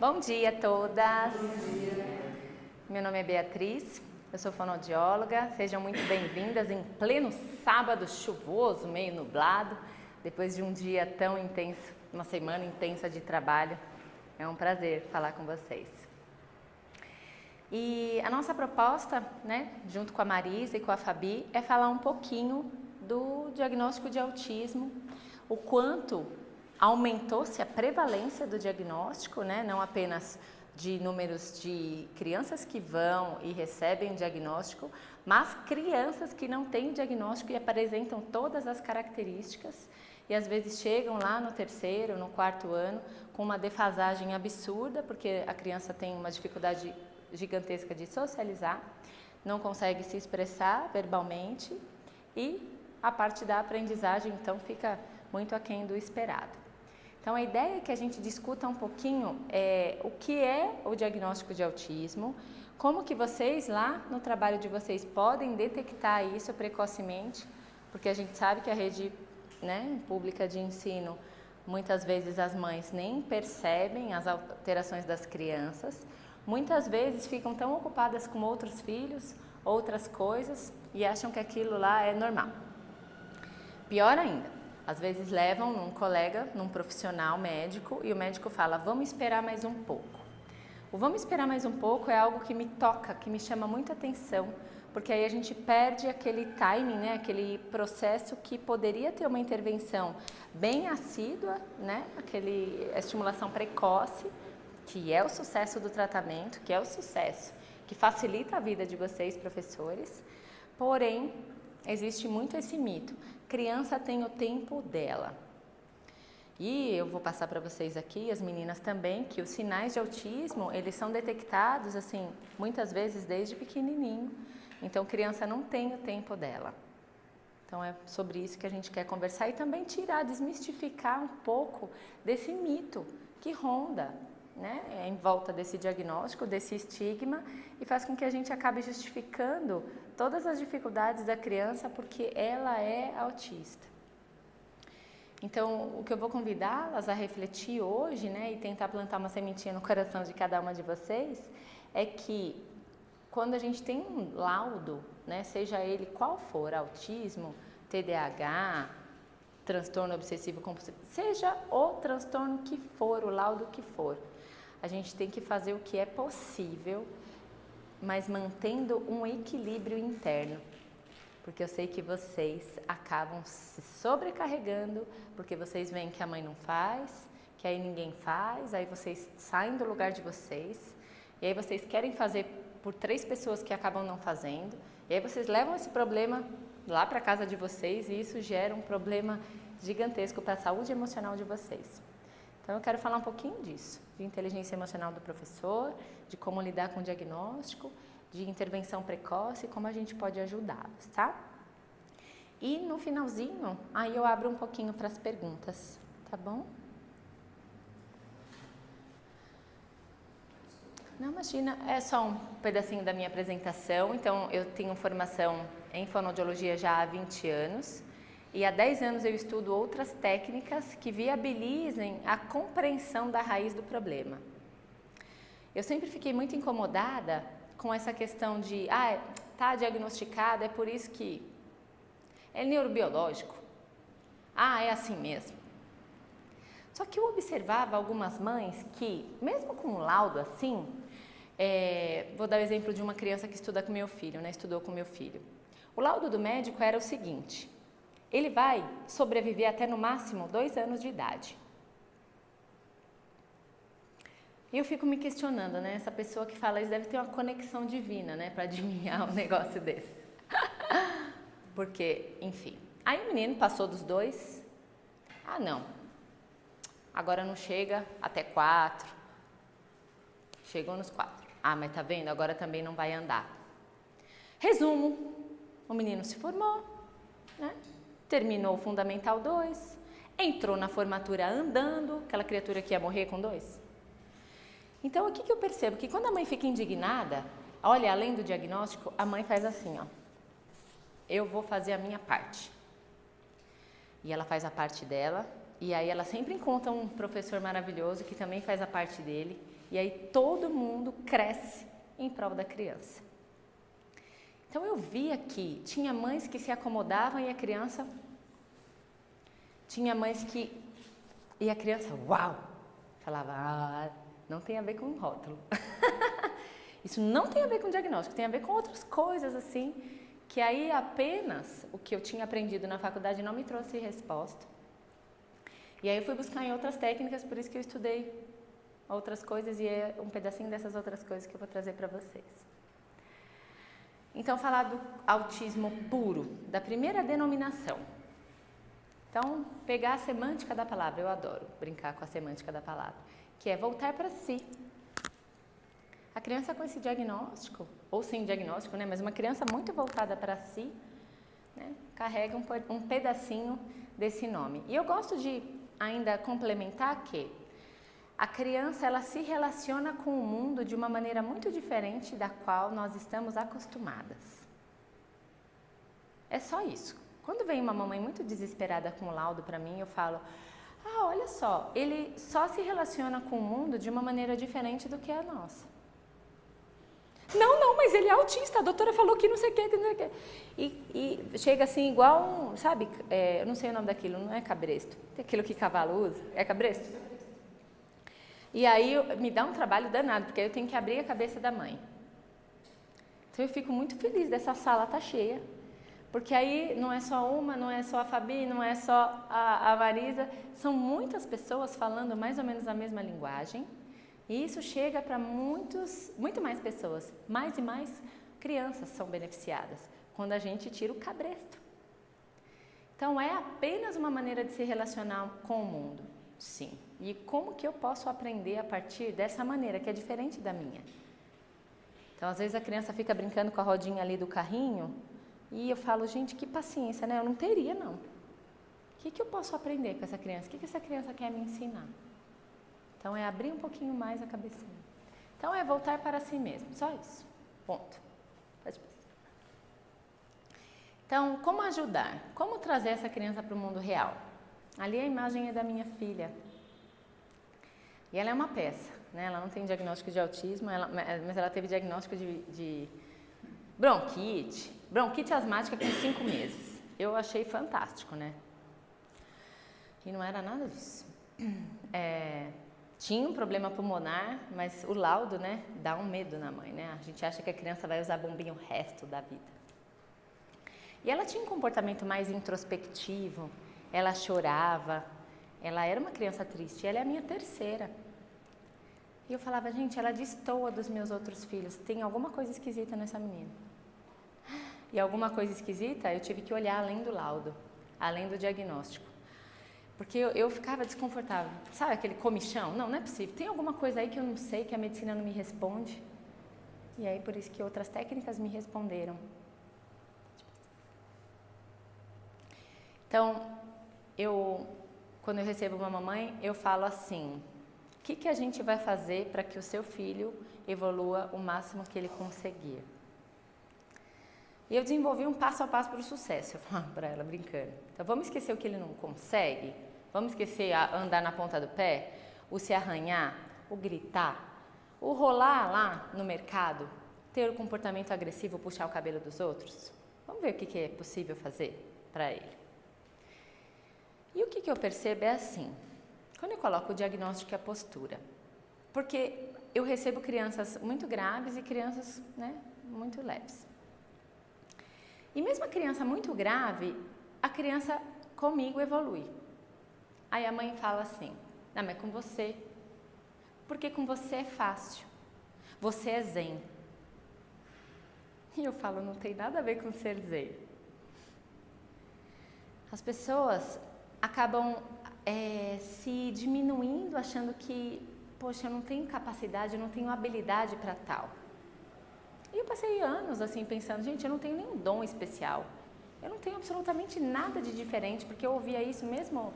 Bom dia a todas! Meu nome é Beatriz, eu sou fonoaudióloga. Sejam muito bem-vindas em pleno sábado chuvoso, meio nublado, depois de um dia tão intenso, uma semana intensa de trabalho. É um prazer falar com vocês. E a nossa proposta, junto com a Marisa e com a Fabi, é falar um pouquinho do diagnóstico de autismo, o quanto aumentou-se a prevalência do diagnóstico, não apenas de números de crianças que vão e recebem o diagnóstico, mas crianças que não têm diagnóstico e apresentam todas as características e às vezes chegam lá no terceiro, no quarto ano com uma defasagem absurda, porque a criança tem uma dificuldade gigantesca de socializar, não consegue se expressar verbalmente e a parte da aprendizagem então fica muito aquém do esperado. Então a ideia é que a gente discuta um pouquinho o que é o diagnóstico de autismo, como que vocês lá no trabalho de vocês podem detectar isso precocemente, porque a gente sabe que a rede pública de ensino, muitas vezes as mães nem percebem as alterações das crianças, muitas vezes ficam tão ocupadas com outros filhos, outras coisas e acham que aquilo lá é normal. Pior ainda. Às vezes levam num colega, num profissional médico e o médico fala, vamos esperar mais um pouco. O vamos esperar mais um pouco é algo que me toca, que me chama muita atenção, porque aí a gente perde aquele timing, aquele processo que poderia ter uma intervenção bem assídua, a estimulação precoce, que é o sucesso do tratamento, que é o sucesso, que facilita a vida de vocês, professores, porém, existe muito esse mito. Criança tem o tempo dela. E eu vou passar para vocês aqui, as meninas também, que os sinais de autismo, eles são detectados, assim, muitas vezes desde pequenininho. Então, criança não tem o tempo dela. Então, é sobre isso que a gente quer conversar e também desmistificar um pouco desse mito que ronda, em volta desse diagnóstico, desse estigma e faz com que a gente acabe justificando todas as dificuldades da criança porque ela é autista. Então, o que eu vou convidá-las a refletir hoje, e tentar plantar uma sementinha no coração de cada uma de vocês, é que quando a gente tem um laudo, seja ele qual for, autismo, TDAH, transtorno obsessivo compulsivo, seja o transtorno que for, o laudo que for, a gente tem que fazer o que é possível, mas mantendo um equilíbrio interno. Porque eu sei que vocês acabam se sobrecarregando, porque vocês veem que a mãe não faz, que aí ninguém faz, aí vocês saem do lugar de vocês, e aí vocês querem fazer por 3 pessoas que acabam não fazendo, e aí vocês levam esse problema lá para casa de vocês e isso gera um problema gigantesco para a saúde emocional de vocês. Então, eu quero falar um pouquinho disso, de inteligência emocional do professor, de como lidar com o diagnóstico, de intervenção precoce e como a gente pode ajudá-los, tá? E no finalzinho, aí eu abro um pouquinho para as perguntas, tá bom? Não, imagina, é só um pedacinho da minha apresentação. Então, eu tenho formação em fonoaudiologia já há 20 anos. E há 10 anos eu estudo outras técnicas que viabilizem a compreensão da raiz do problema. Eu sempre fiquei muito incomodada com essa questão de, tá diagnosticado, é por isso que é neurobiológico. É assim mesmo. Só que eu observava algumas mães que, mesmo com um laudo assim, vou dar o exemplo de uma criança que estuda com meu filho, estudou com meu filho. O laudo do médico era o seguinte: ele vai sobreviver até no máximo 2 anos de idade. E eu fico me questionando, essa pessoa que fala isso deve ter uma conexão divina, para adivinhar um negócio desse. Porque, enfim. Aí o menino passou dos 2. Não. Agora não chega até 4. Chegou nos 4. Mas tá vendo? Agora também não vai andar. Resumo. O menino se formou, terminou o Fundamental 2, entrou na formatura andando, aquela criatura que ia morrer com 2. Então, o que eu percebo? Que quando a mãe fica indignada, olha, além do diagnóstico, a mãe faz assim, eu vou fazer a minha parte. E ela faz a parte dela E aí ela sempre encontra um professor maravilhoso que também faz a parte dele. E aí todo mundo cresce em prol da criança. Então eu via que tinha mães que se acomodavam e a criança... Tinha mães que... E a criança, uau! Falava, não tem a ver com um rótulo. Isso não tem a ver com diagnóstico, tem a ver com outras coisas assim, que aí apenas o que eu tinha aprendido na faculdade não me trouxe resposta. E aí eu fui buscar em outras técnicas, por isso que eu estudei outras coisas e é um pedacinho dessas outras coisas que eu vou trazer para vocês. Então, falar do autismo puro, da primeira denominação. Então, pegar a semântica da palavra, eu adoro brincar com a semântica da palavra, que é voltar para si. A criança com esse diagnóstico, ou sem diagnóstico, né, mas uma criança muito voltada para si, né, carrega um pedacinho desse nome. E eu gosto de ainda complementar que a criança ela se relaciona com o mundo de uma maneira muito diferente da qual nós estamos acostumadas. É só isso. Quando vem uma mamãe muito desesperada com o laudo para mim, eu falo, olha só, ele só se relaciona com o mundo de uma maneira diferente do que a nossa. Não, mas ele é autista, a doutora falou que não sei o que, não sei o que. E chega assim igual sabe, eu não sei o nome daquilo, não é cabresto. Tem aquilo que cavalo usa, é cabresto? E aí me dá um trabalho danado, porque aí eu tenho que abrir a cabeça da mãe. Então eu fico muito feliz dessa sala tá cheia. Porque aí não é só uma, não é só a Fabi, não é só a Marisa, são muitas pessoas falando mais ou menos a mesma linguagem. E isso chega para muito mais pessoas, mais e mais crianças são beneficiadas quando a gente tira o cabresto. Então é apenas uma maneira de se relacionar com o mundo, sim. E como que eu posso aprender a partir dessa maneira, que é diferente da minha? Então às vezes a criança fica brincando com a rodinha ali do carrinho e eu falo, gente, que paciência, né? Eu não teria, não. O que eu posso aprender com essa criança? O que essa criança quer me ensinar? Então, é abrir um pouquinho mais a cabecinha. Então, é voltar para si mesmo. Só isso. Ponto. Pode passar. Então, como ajudar? Como trazer essa criança para o mundo real? Ali a imagem é da minha filha. E ela é uma peça, né? Ela não tem diagnóstico de autismo, mas ela teve diagnóstico de bronquite asmática com 5 meses. Eu achei fantástico, né? E não era nada disso. Tinha um problema pulmonar, mas o laudo, né, dá um medo na mãe, né? A gente acha que a criança vai usar bombinha o resto da vida. E ela tinha um comportamento mais introspectivo, ela chorava, ela era uma criança triste, ela é a minha terceira. E eu falava, gente, ela destoa dos meus outros filhos, tem alguma coisa esquisita nessa menina. E alguma coisa esquisita, eu tive que olhar além do laudo, além do diagnóstico. Porque eu ficava desconfortável. Sabe aquele comichão? Não é possível. Tem alguma coisa aí que eu não sei, que a medicina não me responde. E aí, por isso que outras técnicas me responderam. Então, quando eu recebo uma mamãe, eu falo assim, o que a gente vai fazer para que o seu filho evolua o máximo que ele conseguir? E eu desenvolvi um passo a passo para o sucesso, eu falo para ela, brincando. Então, vamos esquecer o que ele não consegue? Vamos esquecer andar na ponta do pé? O se arranhar? O gritar? O rolar lá no mercado? Ter o comportamento agressivo, puxar o cabelo dos outros? Vamos ver o que é possível fazer para ele. E o que eu percebo é assim, quando eu coloco o diagnóstico e a postura, porque eu recebo crianças muito graves e crianças, né, muito leves. E mesmo a criança muito grave, a criança comigo evolui. Aí a mãe fala assim, não, mas com você, porque com você é fácil, você é zen. E eu falo, não tem nada a ver com ser zen. As pessoas acabam se diminuindo, achando que, poxa, eu não tenho capacidade, eu não tenho habilidade para tal. E eu passei anos assim pensando, gente, eu não tenho nenhum dom especial. Eu não tenho absolutamente nada de diferente, porque eu ouvia isso mesmo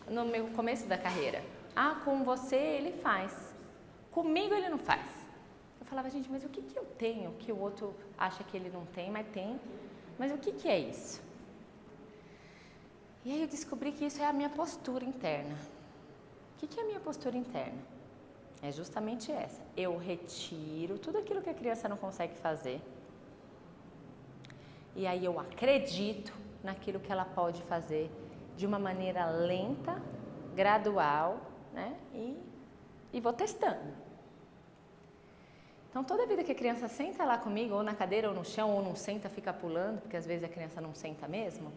no meu começo da carreira. Ah, com você ele faz, comigo ele não faz. Eu falava, gente, mas o que eu tenho que o outro acha que ele não tem, mas tem? Mas o que é isso? E aí eu descobri que isso é a minha postura interna. O que é a minha postura interna? É justamente essa. Eu retiro tudo aquilo que a criança não consegue fazer. E aí eu acredito naquilo que ela pode fazer de uma maneira lenta, gradual, né? E vou testando. Então, toda vida que a criança senta lá comigo, ou na cadeira, ou no chão, ou não senta, fica pulando, porque às vezes a criança não senta mesmo,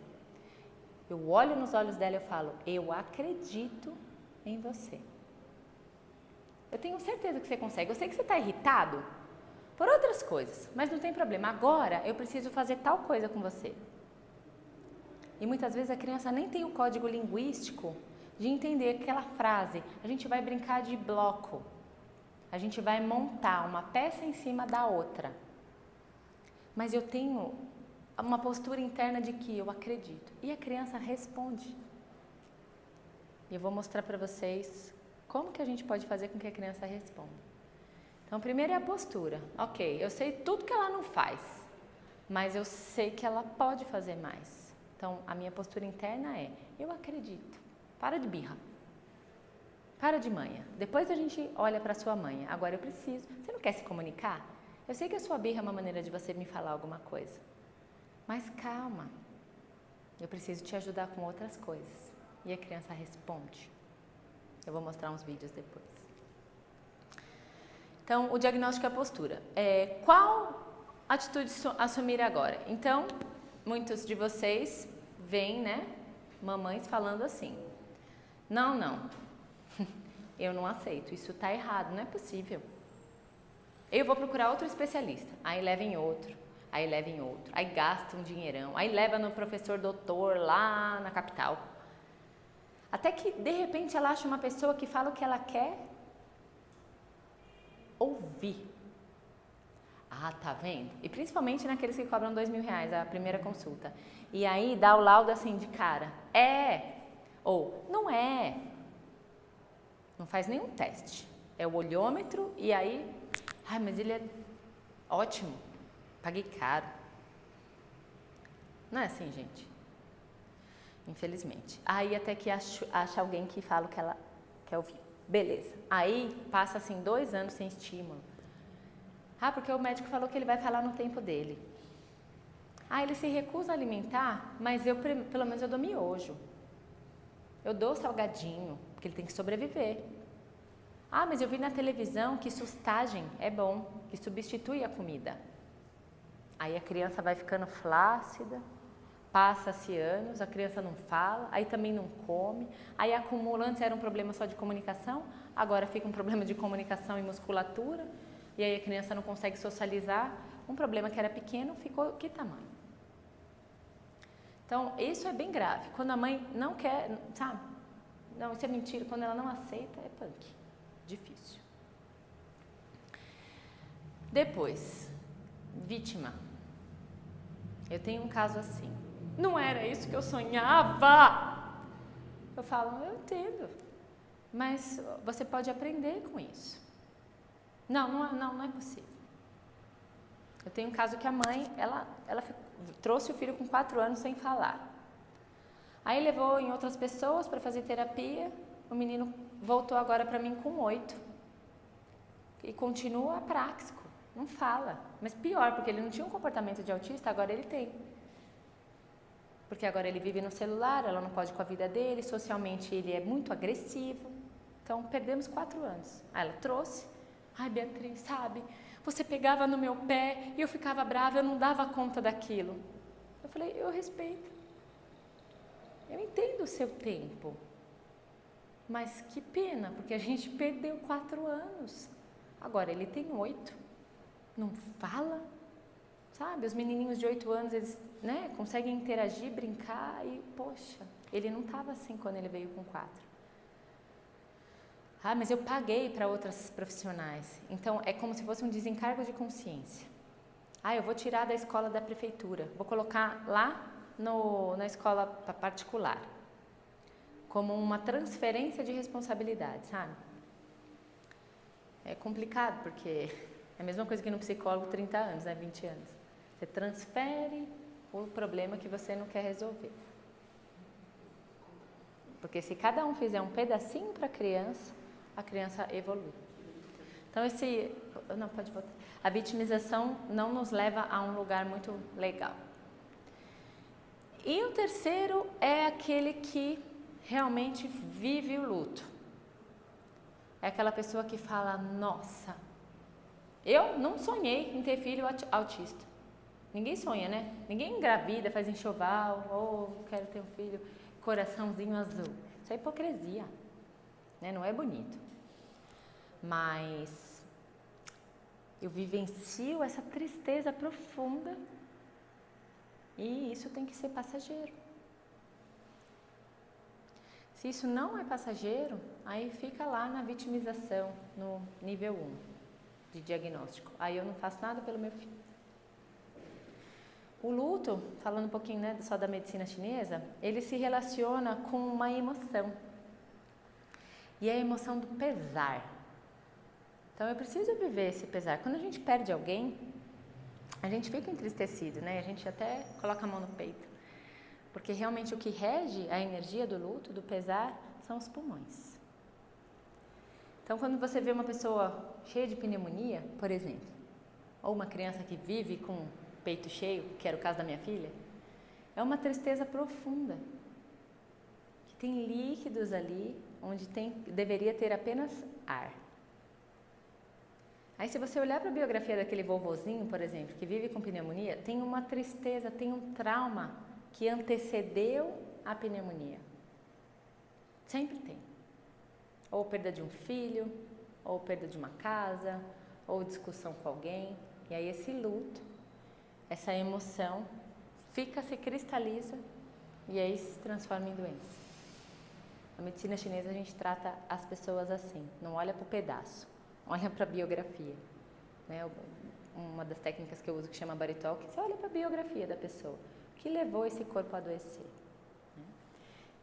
eu olho nos olhos dela e eu falo, eu acredito em você. Eu tenho certeza que você consegue. Eu sei que você está irritado por outras coisas, mas não tem problema. Agora eu preciso fazer tal coisa com você. E muitas vezes a criança nem tem o código linguístico de entender aquela frase. A gente vai brincar de bloco. A gente vai montar uma peça em cima da outra. Mas eu tenho uma postura interna de que eu acredito. E a criança responde. E eu vou mostrar para vocês como que a gente pode fazer com que a criança responda. Então, primeiro é a postura. Ok, eu sei tudo que ela não faz, mas eu sei que ela pode fazer mais. Então, a minha postura interna é, eu acredito. Para de birra. Para de manha. Depois a gente olha para a sua manha. Agora eu preciso. Você não quer se comunicar? Eu sei que a sua birra é uma maneira de você me falar alguma coisa. Mas calma. Eu preciso te ajudar com outras coisas. E a criança responde. Eu vou mostrar uns vídeos depois. Então, o diagnóstico é a postura. Qual atitude assumir agora? Então, muitos de vocês veem, né, mamães falando assim, não, eu não aceito, isso está errado, não é possível. Eu vou procurar outro especialista, aí leva em outro, aí gasta um dinheirão, aí leva no professor doutor lá na capital. Até que, de repente, ela acha uma pessoa que fala o que ela quer ouvir. Ah, tá vendo? E principalmente naqueles que cobram R$2.000 a primeira consulta. E aí dá o laudo assim de cara. Ou não é. Não faz nenhum teste. É o olhômetro e aí... Ai, mas ele é ótimo. Paguei caro. Não é assim, gente. Infelizmente. Aí até que acha alguém que fala o que ela quer ouvir. Beleza. Aí passa assim 2 anos sem estímulo. Ah, porque o médico falou que ele vai falar no tempo dele. Ah, ele se recusa a alimentar, mas pelo menos eu dou miojo. Eu dou salgadinho, porque ele tem que sobreviver. Ah, mas eu vi na televisão que sustagem é bom, que substitui a comida. Aí a criança vai ficando flácida. Passa-se anos, a criança não fala, aí também não come, aí acumula, antes era um problema só de comunicação, agora fica um problema de comunicação e musculatura, e aí a criança não consegue socializar, um problema que era pequeno ficou que tamanho? Então, isso é bem grave, quando a mãe não quer, sabe? Não, isso é mentira, quando ela não aceita, é punk, difícil. Depois, vítima. Eu tenho um caso assim. Não era isso que eu sonhava. Eu falo, eu entendo, mas você pode aprender com isso. Não é possível. Eu tenho um caso que a mãe, ela trouxe o filho com 4 anos sem falar. Aí levou em outras pessoas para fazer terapia, o menino voltou agora para mim com 8. E continua apráxico, não fala. Mas pior, porque ele não tinha um comportamento de autista, agora ele tem. Porque agora ele vive no celular, ela não pode com a vida dele, socialmente ele é muito agressivo. Então, perdemos 4 anos. Aí ela trouxe. Ai, Beatriz, sabe, você pegava no meu pé e eu ficava brava, eu não dava conta daquilo. Eu falei, eu respeito. Eu entendo o seu tempo. Mas que pena, porque a gente perdeu 4 anos. Agora ele tem 8. Não fala. Sabe, os menininhos de 8 anos, eles, né, conseguem interagir, brincar e, poxa, ele não estava assim quando ele veio com 4. Ah, mas eu paguei para outras profissionais. Então, é como se fosse um desencargo de consciência. Ah, eu vou tirar da escola da prefeitura, vou colocar lá na escola particular. Como uma transferência de responsabilidade, sabe? É complicado, porque é a mesma coisa que no psicólogo 30 anos, né, 20 anos. Você transfere o problema que você não quer resolver. Porque se cada um fizer um pedacinho para a criança evolui. Então não, pode voltar. A vitimização não nos leva a um lugar muito legal. E o terceiro é aquele que realmente vive o luto. É aquela pessoa que fala, nossa, eu não sonhei em ter filho autista. Ninguém sonha, né? Ninguém engravida, faz enxoval, quero ter um filho, coraçãozinho azul. Isso é hipocrisia, né? Não é bonito. Mas eu vivencio essa tristeza profunda e isso tem que ser passageiro. Se isso não é passageiro, aí fica lá na vitimização, no nível 1 de diagnóstico. Aí eu não faço nada pelo meu filho. O luto, falando um pouquinho, né, só da medicina chinesa, ele se relaciona com uma emoção. E é a emoção do pesar. Então eu preciso viver esse pesar. Quando a gente perde alguém, a gente fica entristecido, né? A gente até coloca a mão no peito. Porque realmente o que rege a energia do luto, do pesar, são os pulmões. Então quando você vê uma pessoa cheia de pneumonia, por exemplo, ou uma criança que vive com o peito cheio, que era o caso da minha filha, é uma tristeza profunda. Que tem líquidos ali, onde deveria ter apenas ar. Aí se você olhar para a biografia daquele vovozinho, por exemplo, que vive com pneumonia, tem uma tristeza, tem um trauma que antecedeu a pneumonia. Sempre tem. Ou perda de um filho, ou perda de uma casa, ou discussão com alguém. E aí esse luto, essa emoção, se cristaliza e aí se transforma em doença. Na medicina chinesa a gente trata as pessoas assim, não olha para o pedaço. Olha para a biografia, né? Uma das técnicas que eu uso que chama Body Talk, você olha para a biografia da pessoa, o que levou esse corpo a adoecer. Né?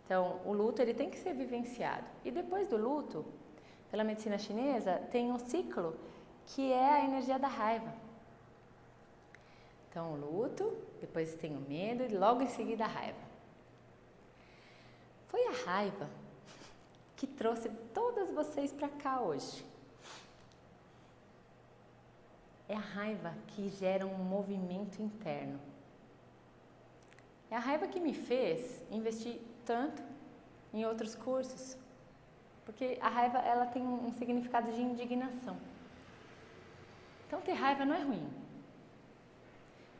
Então, o luto ele tem que ser vivenciado. E depois do luto, pela medicina chinesa, tem um ciclo que é a energia da raiva. Então, o luto, depois tem o medo e logo em seguida a raiva. Foi a raiva que trouxe todas vocês para cá hoje. É a raiva que gera um movimento interno. É a raiva que me fez investir tanto em outros cursos. Porque a raiva ela tem um significado de indignação. Então ter raiva não é ruim.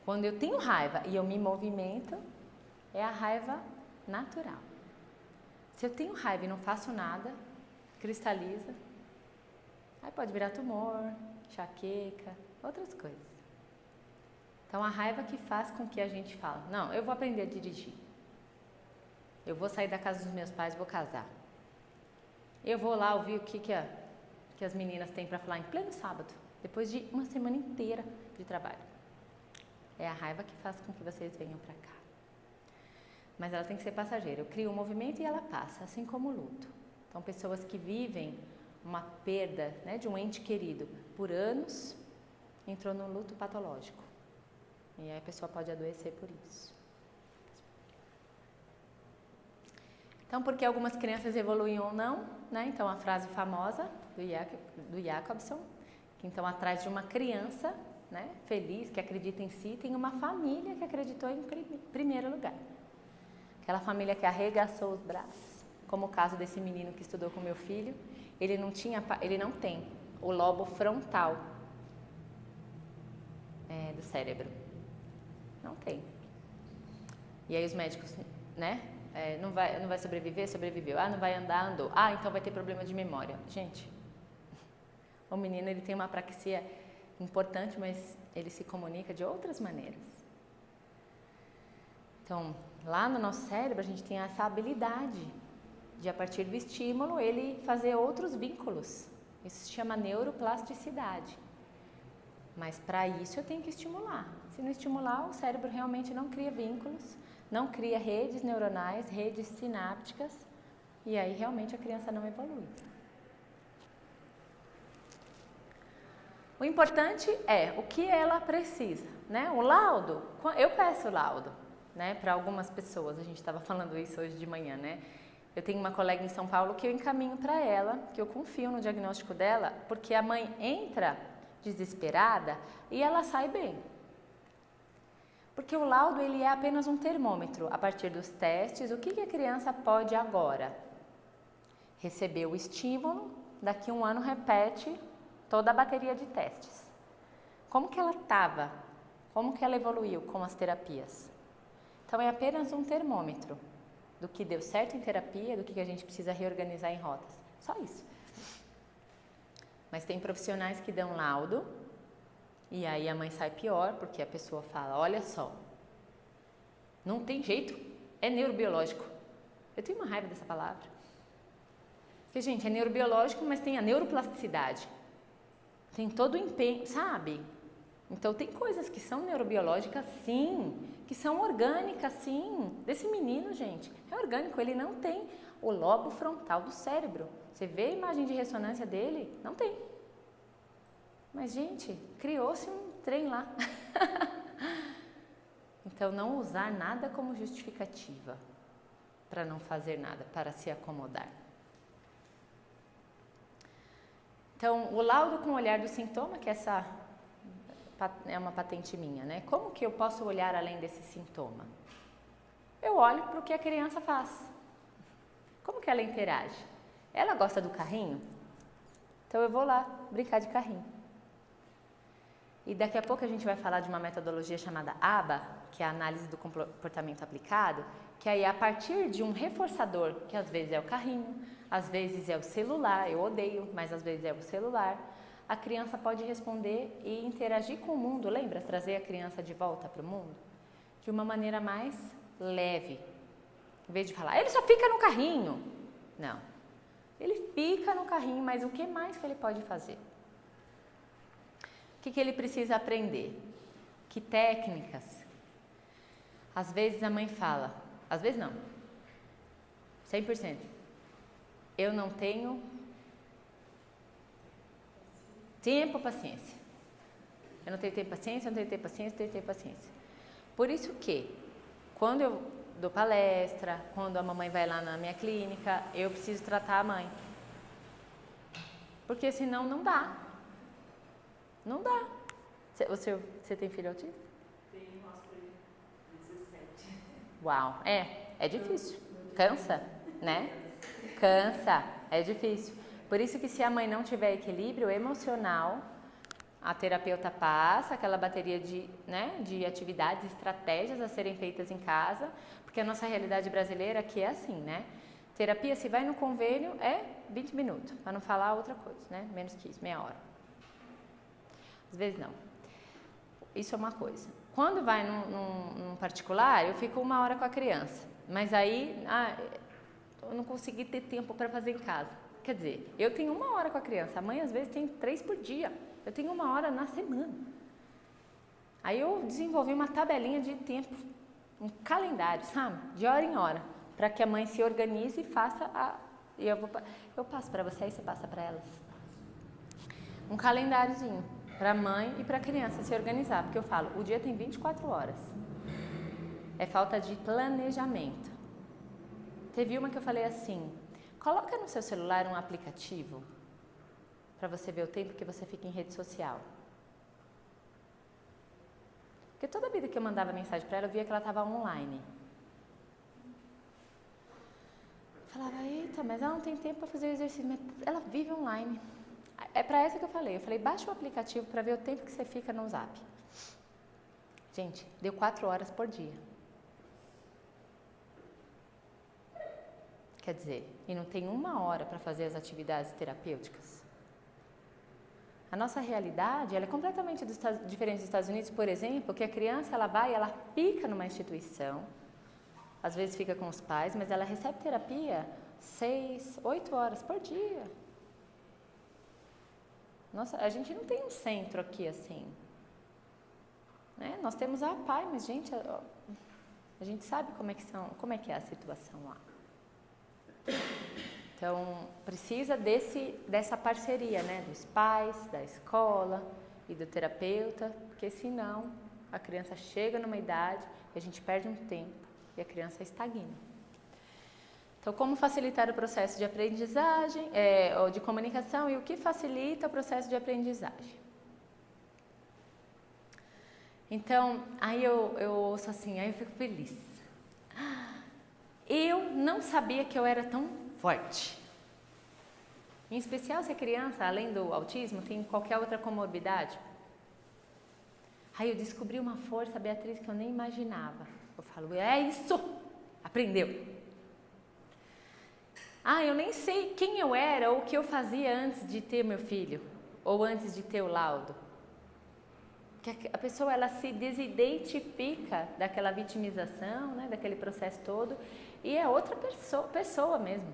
Quando eu tenho raiva e eu me movimento, é a raiva natural. Se eu tenho raiva e não faço nada, cristaliza, aí pode virar tumor, enxaqueca, outras coisas. Então a raiva que faz com que a gente fala, não, eu vou aprender a dirigir. Eu vou sair da casa dos meus pais, vou casar. Eu vou lá ouvir o que as meninas têm para falar em pleno sábado, depois de uma semana inteira de trabalho. É a raiva que faz com que vocês venham para cá. Mas ela tem que ser passageira. Eu crio um movimento e ela passa, assim como o luto. Então pessoas que vivem uma perda, né, de um ente querido por anos, entrou num luto patológico. E aí a pessoa pode adoecer por isso. Então, porque algumas crianças evoluem ou não, né? Então, a frase famosa do Jacobson, que então atrás de uma criança, né, feliz, que acredita em si, tem uma família que acreditou em primeiro lugar. Aquela família que arregaçou os braços, como o caso desse menino que estudou com meu filho, ele não tem o lobo frontal do cérebro. Não tem. E aí os médicos, né? Não vai sobreviver? Sobreviveu. Ah, não vai andar? Andou. Ah, então vai ter problema de memória. Gente, o menino ele tem uma apraxia importante, mas ele se comunica de outras maneiras. Então, lá no nosso cérebro a gente tem essa habilidade de, a partir do estímulo, ele fazer outros vínculos. Isso se chama neuroplasticidade. Mas para isso eu tenho que estimular. Se não estimular, o cérebro realmente não cria vínculos, não cria redes neuronais, redes sinápticas, e aí realmente a criança não evolui. O importante é o que ela precisa, né? O laudo, eu peço laudo, né, para algumas pessoas, a gente estava falando isso hoje de manhã, né? Eu tenho uma colega em São Paulo que eu encaminho para ela, que eu confio no diagnóstico dela, porque a mãe entra desesperada e ela sai bem. Porque o laudo ele é apenas um termômetro. A partir dos testes, o que a criança pode agora? Receber o estímulo, daqui a um ano repete toda a bateria de testes. Como que ela estava? Como que ela evoluiu com as terapias? Então é apenas um termômetro do que deu certo em terapia, do que a gente precisa reorganizar em rotas. Só isso. Mas tem profissionais que dão laudo e aí a mãe sai pior, porque a pessoa fala, olha só, não tem jeito, é neurobiológico. Eu tenho uma raiva dessa palavra. Porque, gente, é neurobiológico, mas tem a neuroplasticidade. Tem todo o empenho, sabe? Então, tem coisas que são neurobiológicas, sim, que são orgânicas, sim. Desse menino, gente, é orgânico, ele não tem o lobo frontal do cérebro. Você vê a imagem de ressonância dele? Não tem. Mas, gente, criou-se um trem lá. Então, não usar nada como justificativa para não fazer nada, para se acomodar. Então, o laudo com o olhar do sintoma, que essa é uma patente minha, né? Como que eu posso olhar além desse sintoma? Eu olho para o que a criança faz. Como que ela interage? Ela gosta do carrinho? Então eu vou lá brincar de carrinho. E daqui a pouco a gente vai falar de uma metodologia chamada ABA, que é a análise do comportamento aplicado, que aí a partir de um reforçador, que às vezes é o carrinho, às vezes é o celular, eu odeio, mas às vezes é o celular, a criança pode responder e interagir com o mundo, lembra? Trazer a criança de volta para o mundo de uma maneira mais leve. Em vez de falar, ele só fica no carrinho. Não, ele fica no carrinho, mas o que mais que ele pode fazer? O que ele precisa aprender? Que técnicas? Às vezes a mãe fala, às vezes não, 100%. Eu não tenho tempo, paciência. Eu não tenho tempo, paciência, eu não tenho tempo, paciência, eu tenho tempo, paciência. Por isso que, quando eu dou palestra, quando a mamãe vai lá na minha clínica, eu preciso tratar a mãe. Porque senão não dá. Não dá. Você tem filho autista? Tenho, nosso filho 17. Uau, é difícil. Cansa, né? Cansa, é difícil. Por isso que se a mãe não tiver equilíbrio emocional, a terapeuta passa aquela bateria de atividades, estratégias a serem feitas em casa, porque a nossa realidade brasileira aqui é assim, né? Terapia, se vai no convênio, é 20 minutos, para não falar outra coisa, né? Menos que isso, meia hora. Às vezes não. Isso é uma coisa. Quando vai num particular, eu fico 1 hora com a criança, mas aí eu não consegui ter tempo para fazer em casa. Quer dizer, eu tenho 1 hora com a criança, a mãe às vezes tem 3 por dia, eu tenho 1 hora na semana. Aí eu desenvolvi uma tabelinha de tempo, um calendário, sabe? De hora em hora, para que a mãe se organize e faça e eu passo para você, aí você passa para elas. Um calendáriozinho para a mãe e para a criança se organizar, porque eu falo, o dia tem 24 horas. É falta de planejamento. Teve uma que eu falei assim, coloca no seu celular um aplicativo para você ver o tempo que você fica em rede social. Porque toda vida que eu mandava mensagem para ela, eu via que ela estava online. Eu falava, eita, mas ela não tem tempo para fazer exercício, mas ela vive online. É para essa que eu falei, baixa o aplicativo para ver o tempo que você fica no Zap. Gente, deu 4 horas por dia. Quer dizer, e não tem 1 hora para fazer as atividades terapêuticas. A nossa realidade ela é completamente diferente dos Estados Unidos, por exemplo, que a criança ela fica numa instituição, às vezes fica com os pais, mas ela recebe terapia 6, 8 horas por dia. Nossa, a gente não tem um centro aqui assim. Né? Nós temos a APAE, mas a gente sabe como é que é a situação lá. Então, precisa dessa parceria, né? Dos pais, da escola e do terapeuta, porque senão a criança chega numa idade e a gente perde um tempo e a criança estagna. Então, como facilitar o processo de aprendizagem, ou de comunicação e o que facilita o processo de aprendizagem. Então, aí eu ouço assim, aí eu fico feliz. Eu não sabia que eu era tão forte. Em especial se a criança, além do autismo, tem qualquer outra comorbidade. Aí eu descobri uma força, Beatriz, que eu nem imaginava. Eu falo, é isso! Aprendeu! Eu nem sei quem eu era ou o que eu fazia antes de ter meu filho, ou antes de ter o laudo. Que a pessoa, ela se desidentifica daquela vitimização, né, daquele processo todo, e é outra pessoa mesmo.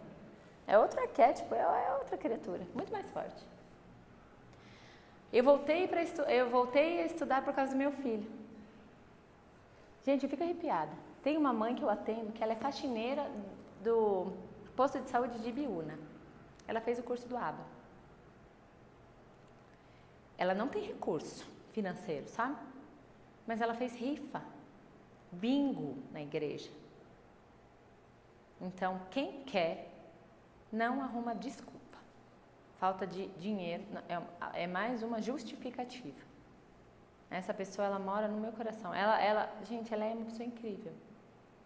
É outro arquétipo, é outra criatura, muito mais forte. Eu voltei a estudar por causa do meu filho. Gente, eu fico arrepiada. Tem uma mãe que eu atendo, que ela é faxineira do posto de saúde de Ibiúna. Ela fez o curso do ABA. Ela não tem recurso financeiro, sabe? Mas ela fez rifa, bingo na igreja. Então, quem quer, não arruma desculpa. Falta de dinheiro é mais uma justificativa. Essa pessoa, ela mora no meu coração. Gente, ela é uma pessoa incrível.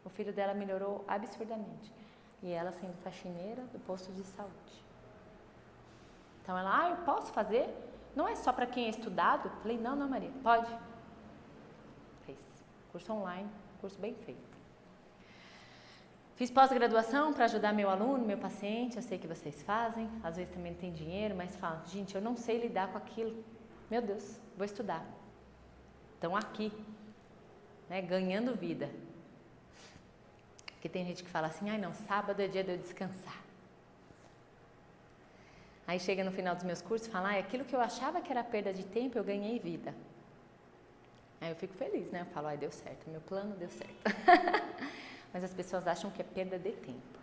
O filho dela melhorou absurdamente. E ela sendo faxineira do posto de saúde. Então ela, eu posso fazer? Não é só para quem é estudado? Falei, não, Maria, pode. Fez. Curso online, curso bem feito. Fiz pós-graduação para ajudar meu aluno, meu paciente, eu sei que vocês fazem, às vezes também não tem dinheiro, mas falam, gente, eu não sei lidar com aquilo. Meu Deus, vou estudar. Estão aqui, né, ganhando vida. Porque tem gente que fala assim, não, sábado é dia de eu descansar. Aí chega no final dos meus cursos e fala, aquilo que eu achava que era perda de tempo, eu ganhei vida. Aí eu fico feliz, né? Eu falo, deu certo, meu plano deu certo. Mas as pessoas acham que é perda de tempo.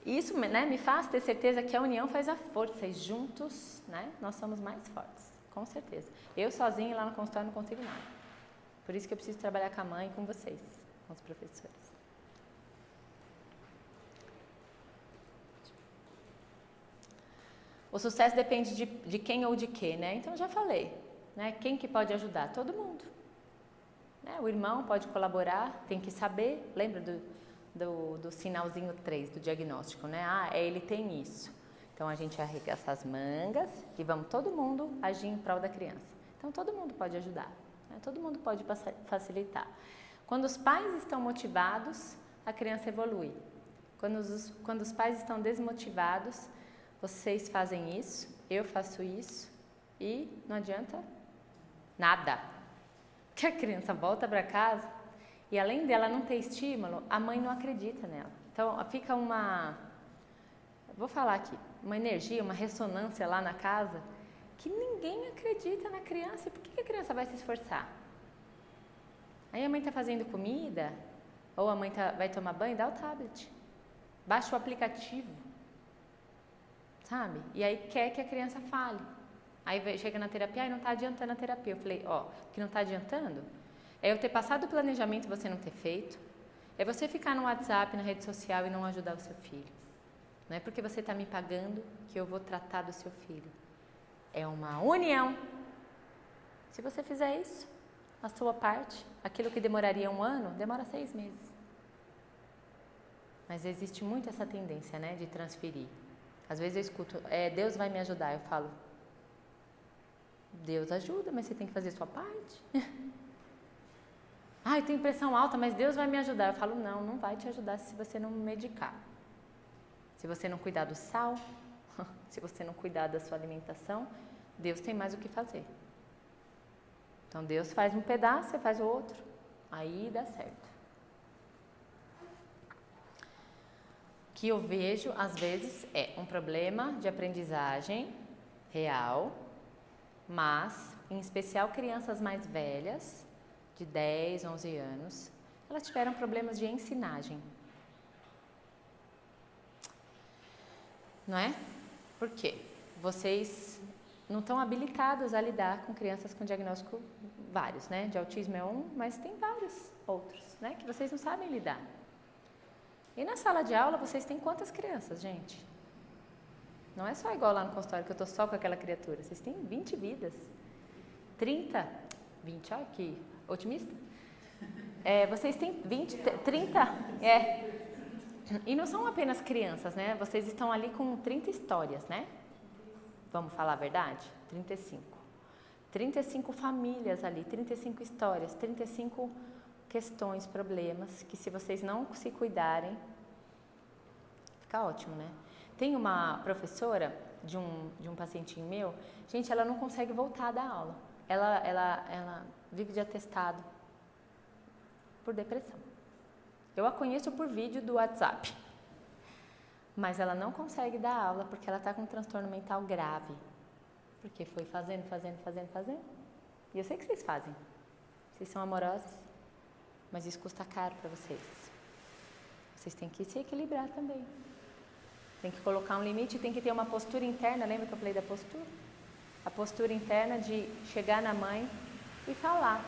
Isso, né, me faz ter certeza que a união faz a força e juntos, né, nós somos mais fortes, com certeza. Eu sozinha lá no consultório não consigo nada. Por isso que eu preciso trabalhar com a mãe e com vocês, com os professores. O sucesso depende de quem ou de quê, né? Então, eu já falei, né? Quem que pode ajudar? Todo mundo. Né? O irmão pode colaborar, tem que saber, lembra do sinalzinho 3 do diagnóstico, né? Ele tem isso. Então, a gente arregaça as mangas e vamos todo mundo agir em prol da criança. Então, todo mundo pode ajudar, né? Todo mundo pode facilitar. Quando os pais estão motivados, a criança evolui. Quando os pais estão desmotivados, vocês fazem isso, eu faço isso e não adianta nada. Que a criança volta para casa e além dela não ter estímulo, a mãe não acredita nela. Então fica vou falar aqui, uma energia, uma ressonância lá na casa que ninguém acredita na criança. E por que a criança vai se esforçar? Aí a mãe está fazendo comida ou a mãe vai tomar banho, dá o tablet, baixa o aplicativo. Sabe? E aí quer que a criança fale. Aí chega na terapia e não está adiantando a terapia. Eu falei, que não está adiantando é eu ter passado o planejamento e você não ter feito. É você ficar no WhatsApp, na rede social e não ajudar o seu filho. Não é porque você está me pagando que eu vou tratar do seu filho. É uma união. Se você fizer isso, a sua parte, aquilo que demoraria 1 ano, demora 6 meses. Mas existe muito essa tendência, né, de transferir. Às vezes eu escuto, Deus vai me ajudar. Eu falo, Deus ajuda, mas você tem que fazer a sua parte. Eu tenho pressão alta, mas Deus vai me ajudar. Eu falo, não vai te ajudar se você não medicar. Se você não cuidar do sal, se você não cuidar da sua alimentação, Deus tem mais o que fazer. Então Deus faz um pedaço, você faz o outro. Aí dá certo. Que eu vejo, às vezes, é um problema de aprendizagem real, mas, em especial, crianças mais velhas, de 10, 11 anos, elas tiveram problemas de ensinagem. Não é? Por quê? Vocês não estão habilitados a lidar com crianças com diagnóstico vários, né? De autismo é um, mas tem vários outros, né? Que vocês não sabem lidar. E na sala de aula, vocês têm quantas crianças, gente? Não é só igual lá no consultório, que eu tô só com aquela criatura. Vocês têm 20 vidas. 30, 20, olha que otimista. Vocês têm 20, 30, E não são apenas crianças, né? Vocês estão ali com 30 histórias, né? Vamos falar a verdade? 35. 35 famílias ali, 35 histórias, 35 questões, problemas, que se vocês não se cuidarem, fica ótimo, né? Tem uma professora de um pacientinho meu, gente, ela não consegue voltar da aula. Ela vive de atestado por depressão. Eu a conheço por vídeo do WhatsApp, mas ela não consegue dar aula porque ela está com um transtorno mental grave. Porque foi fazendo. E eu sei que vocês fazem. Vocês são amorosos, mas isso custa caro para vocês. Vocês têm que se equilibrar também. Tem que colocar um limite, tem que ter uma postura interna. Lembra que eu falei da postura? A postura interna de chegar na mãe e falar.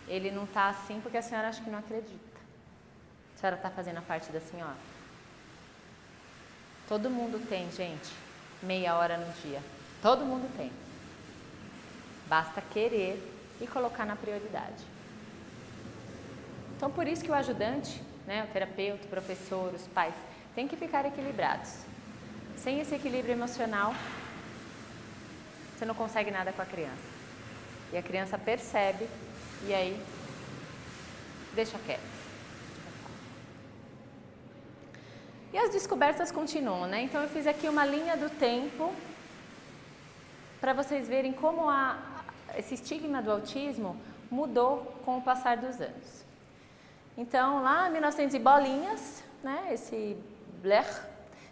Ele não está assim porque a senhora acha que não acredita. A senhora está fazendo a parte da senhora. Todo mundo tem, gente, meia hora no dia. Todo mundo tem. Basta querer e colocar na prioridade. Então, por isso que o ajudante, né, o terapeuta, o professor, os pais, tem que ficar equilibrados. Sem esse equilíbrio emocional, você não consegue nada com a criança. E a criança percebe e aí deixa quieto. E as descobertas continuam, né? Então eu fiz aqui uma linha do tempo para vocês verem como esse estigma do autismo mudou com o passar dos anos. Então lá em 1900 e bolinhas, né? Esse Blech,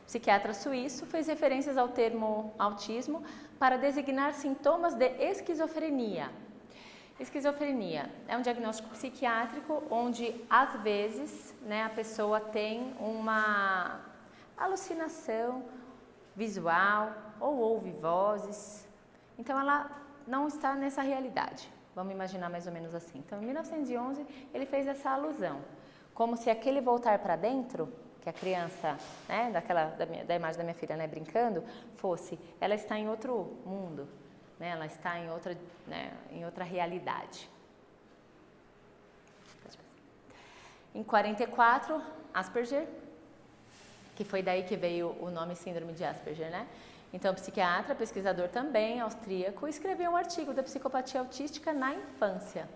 psiquiatra suíço, fez referências ao termo autismo para designar sintomas de esquizofrenia. Esquizofrenia é um diagnóstico psiquiátrico onde, às vezes, né, a pessoa tem uma alucinação visual ou ouve vozes. Então, ela não está nessa realidade. Vamos imaginar mais ou menos assim. Então, em 1911, ele fez essa alusão. Como se aquele voltar para dentro, que a criança, né, da imagem da minha filha, né, brincando, ela está em outro mundo. Né, ela está em outra realidade. Em 44, Asperger, que foi daí que veio o nome síndrome de Asperger, né? Então, psiquiatra, pesquisador também, austríaco, escreveu um artigo da psicopatia autística na infância.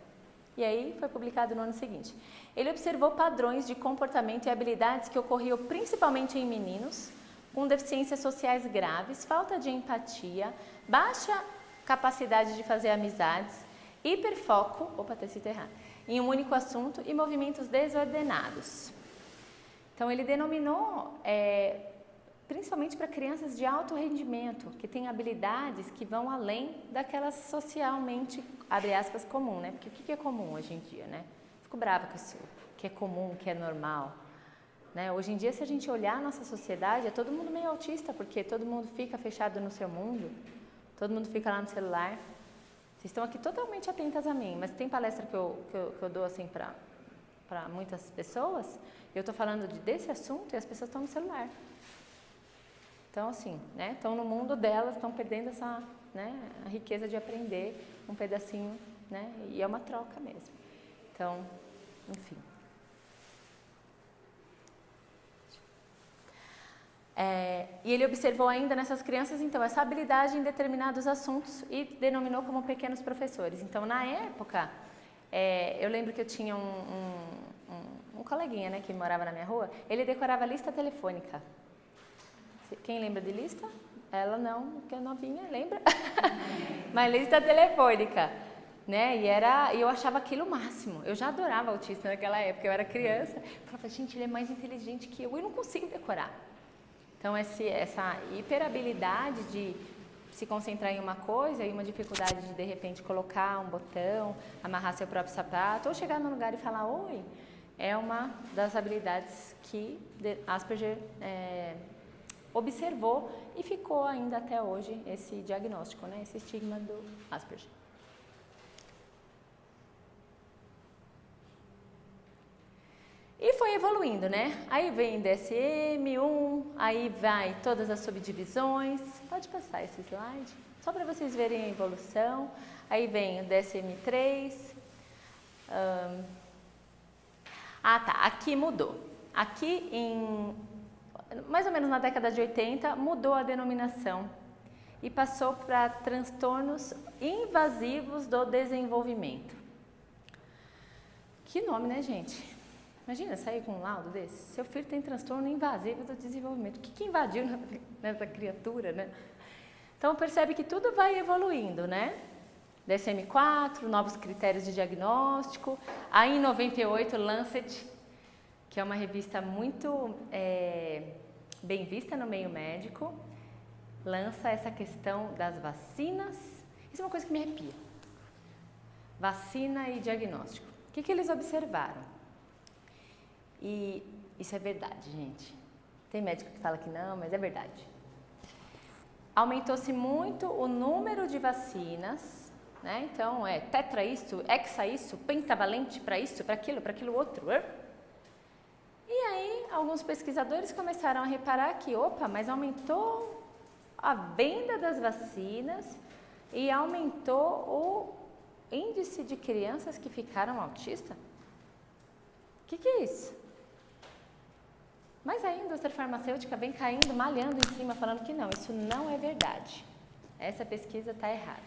E aí foi publicado no ano seguinte. Ele observou padrões de comportamento e habilidades que ocorriam principalmente em meninos, com deficiências sociais graves, falta de empatia, baixa capacidade de fazer amizades, hiperfoco, em um único assunto e movimentos desordenados. Então, ele denominou, principalmente para crianças de alto rendimento, que têm habilidades que vão além daquelas socialmente, abre aspas, comum, né? Porque o que é comum hoje em dia, né? Fico brava com isso, que é comum, que é normal. Né? Hoje em dia, se a gente olhar a nossa sociedade, é todo mundo meio autista, porque todo mundo fica fechado no seu mundo. Todo mundo fica lá no celular. Vocês estão aqui totalmente atentas a mim, mas tem palestra que eu dou assim para muitas pessoas, eu estou falando desse assunto e as pessoas estão no celular. Então, assim, né, estão no mundo delas, estão perdendo essa, né, a riqueza de aprender um pedacinho, né, e é uma troca mesmo. Então, enfim. E ele observou ainda nessas crianças, então, essa habilidade em determinados assuntos e denominou como pequenos professores. Então, na época, eu lembro que eu tinha um coleguinha, né, que morava na minha rua, ele decorava lista telefônica. Quem lembra de lista? Ela não, porque é novinha, lembra? Mas lista telefônica, né? E eu achava aquilo o máximo. Eu já adorava autista naquela época, eu era criança. Eu falava, gente, ele é mais inteligente que eu não consigo decorar. Então, essa hiperabilidade de se concentrar em uma coisa e uma dificuldade de repente, colocar um botão, amarrar seu próprio sapato, ou chegar num lugar e falar oi, é uma das habilidades que Asperger observou e ficou ainda até hoje esse diagnóstico, né, esse estigma do Asperger. E foi evoluindo, né? Aí vem DSM-1, aí vai todas as subdivisões. Pode passar esse slide, só para vocês verem a evolução. Aí vem o DSM-3. Tá, aqui mudou. Aqui, mais ou menos na década de 80, mudou a denominação e passou para transtornos invasivos do desenvolvimento. Que nome, né, gente? Imagina sair com um laudo desse. Seu filho tem transtorno invasivo do desenvolvimento. O que invadiu nessa criatura, né? Então, percebe que tudo vai evoluindo, né? DSM-4, novos critérios de diagnóstico. Aí, em 98, Lancet, que é uma revista muito bem vista no meio médico, lança essa questão das vacinas. Isso é uma coisa que me arrepia. Vacina e diagnóstico. O que eles observaram? E isso é verdade, gente. Tem médico que fala que não, mas é verdade. Aumentou-se muito o número de vacinas, né? Então, tetra isso, hexa isso, pentavalente para isso, para aquilo outro. E aí, alguns pesquisadores começaram a reparar que, mas aumentou a venda das vacinas e aumentou o índice de crianças que ficaram autistas. O que é isso? Mas aí a indústria farmacêutica vem caindo, malhando em cima, falando que não, isso não é verdade. Essa pesquisa está errada.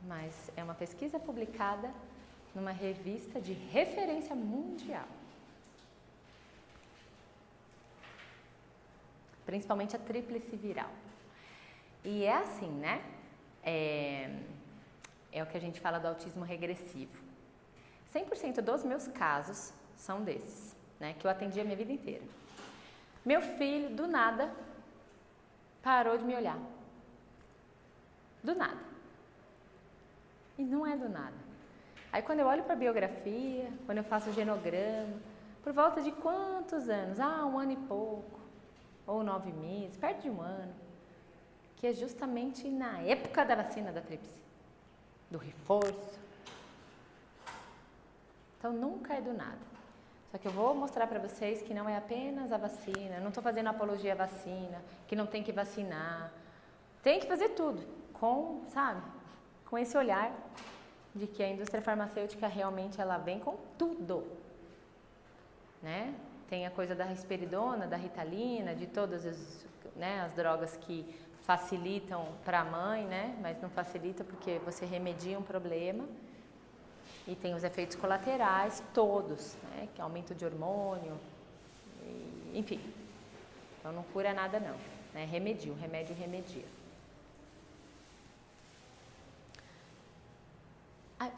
Mas é uma pesquisa publicada numa revista de referência mundial. Principalmente a tríplice viral. E é assim, né? É o que a gente fala do autismo regressivo. 100% dos meus casos são desses, né? Que eu atendi a minha vida inteira. Meu filho, do nada, parou de me olhar. Do nada. E não é do nada. Aí quando eu olho para a biografia, quando eu faço o genograma, por volta de quantos anos? 1 ano e pouco, ou 9 meses, perto de 1 ano, que é justamente na época da vacina da tríplice, do reforço. Então nunca é do nada. Só que eu vou mostrar para vocês que não é apenas a vacina, eu não estou fazendo apologia à vacina, que não tem que vacinar. Tem que fazer tudo, com esse olhar de que a indústria farmacêutica realmente ela vem com tudo, né? Tem a coisa da risperidona, da ritalina, de todas as drogas que facilitam para a mãe, né? Mas não facilita porque você remedia um problema. E tem os efeitos colaterais todos, né? Que é aumento de hormônio, enfim. Então não cura nada não, né? O remédio remedia.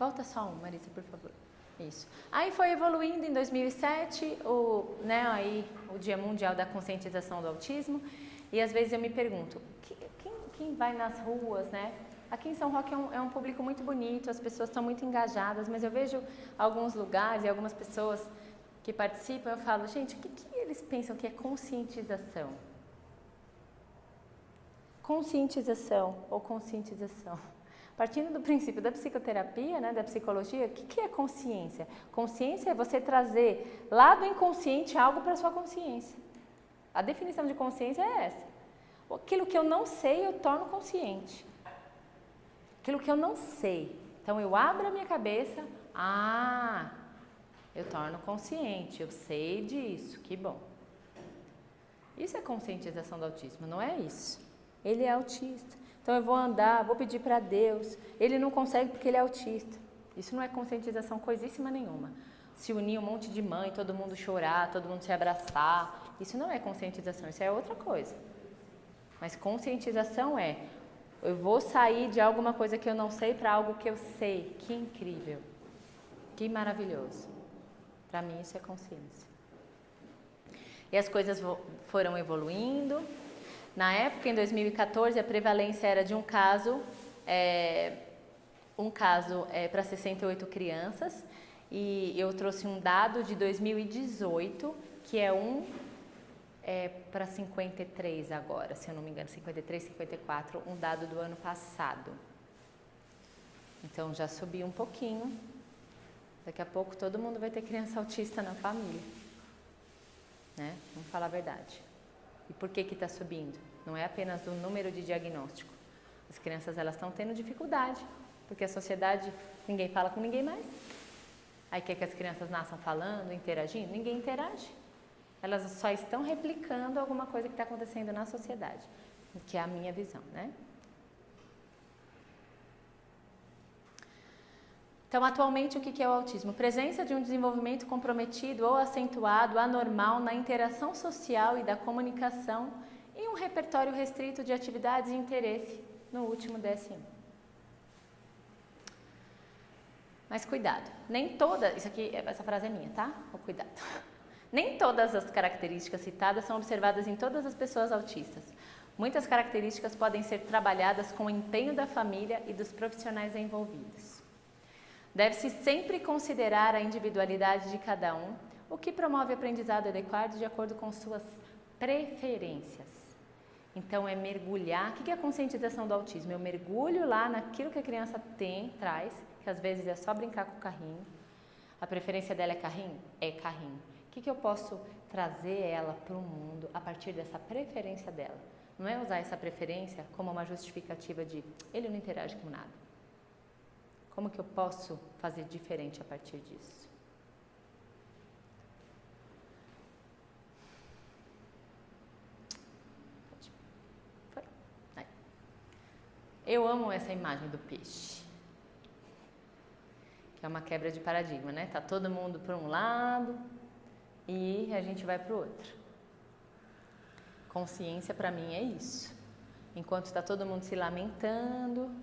Volta só Marisa, por favor. Isso. Aí foi evoluindo em 2007, o Dia Mundial da Conscientização do Autismo, e às vezes eu me pergunto, quem vai nas ruas, né? Aqui em São Roque é um público muito bonito, as pessoas estão muito engajadas, mas eu vejo alguns lugares e algumas pessoas que participam, eu falo, gente, o que eles pensam que é conscientização? Conscientização ou conscientização? Partindo do princípio da psicoterapia, né, da psicologia, o que é consciência? Consciência é você trazer lá do inconsciente algo para a sua consciência. A definição de consciência é essa. Aquilo que eu não sei, eu torno consciente. Aquilo que eu não sei. Então, eu abro a minha cabeça, eu torno consciente, eu sei disso, que bom. Isso é conscientização do autismo, não é isso. Ele é autista. Então eu vou andar, vou pedir para Deus, ele não consegue porque ele é autista. Isso não é conscientização coisíssima nenhuma. Se unir um monte de mãe, todo mundo chorar, todo mundo se abraçar, isso não é conscientização, isso é outra coisa. Mas conscientização eu vou sair de alguma coisa que eu não sei para algo que eu sei. Que incrível, que maravilhoso. Para mim isso é consciência. E as coisas foram evoluindo. Na época, em 2014, a prevalência era de um caso para 68 crianças, e eu trouxe um dado de 2018, que é para 53 agora, se eu não me engano, 53, 54, um dado do ano passado. Então, já subiu um pouquinho. Daqui a pouco todo mundo vai ter criança autista na família, né? Vamos falar a verdade. E por que está subindo? Não é apenas o número de diagnóstico. As crianças elas estão tendo dificuldade, porque a sociedade, ninguém fala com ninguém mais. Aí quer que as crianças nasçam falando, interagindo? Ninguém interage. Elas só estão replicando alguma coisa que está acontecendo na sociedade, que é a minha visão, né? Então, atualmente, o que é o autismo? Presença de um desenvolvimento comprometido ou acentuado, anormal na interação social e da comunicação e um repertório restrito de atividades e interesse no último DSM. Mas cuidado, nem toda, essa frase é minha, tá? O cuidado. Nem todas as características citadas são observadas em todas as pessoas autistas. Muitas características podem ser trabalhadas com o empenho da família e dos profissionais envolvidos. Deve-se sempre considerar a individualidade de cada um, o que promove aprendizado adequado de acordo com suas preferências. Então, é mergulhar. O que é a conscientização do autismo? Eu mergulho lá naquilo que a criança traz, que às vezes é só brincar com o carrinho. A preferência dela é carrinho? É carrinho. O que eu posso trazer ela para o mundo a partir dessa preferência dela? Não é usar essa preferência como uma justificativa de ele não interage com nada. Como que eu posso fazer diferente a partir disso? Eu amo essa imagem do peixe, que é uma quebra de paradigma, né? Tá todo mundo para um lado e a gente vai para o outro. Consciência para mim é isso. Enquanto está todo mundo se lamentando,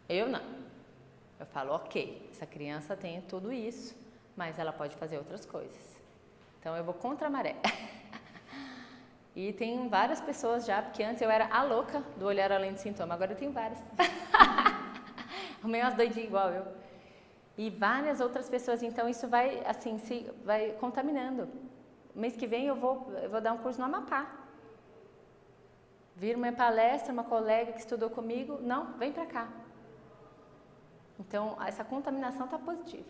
eu não. Eu falo, ok, essa criança tem tudo isso, mas ela pode fazer outras coisas. Então eu vou contra a maré. E tem várias pessoas já, porque antes eu era a louca do olhar além do sintoma, agora eu tenho várias. Meio umas doidinhas igual eu. E várias outras pessoas, então isso vai, assim, vai contaminando. Mês que vem eu vou dar um curso no Amapá. Vir uma palestra, uma colega que estudou comigo, não, vem pra cá. Então, essa contaminação está positiva.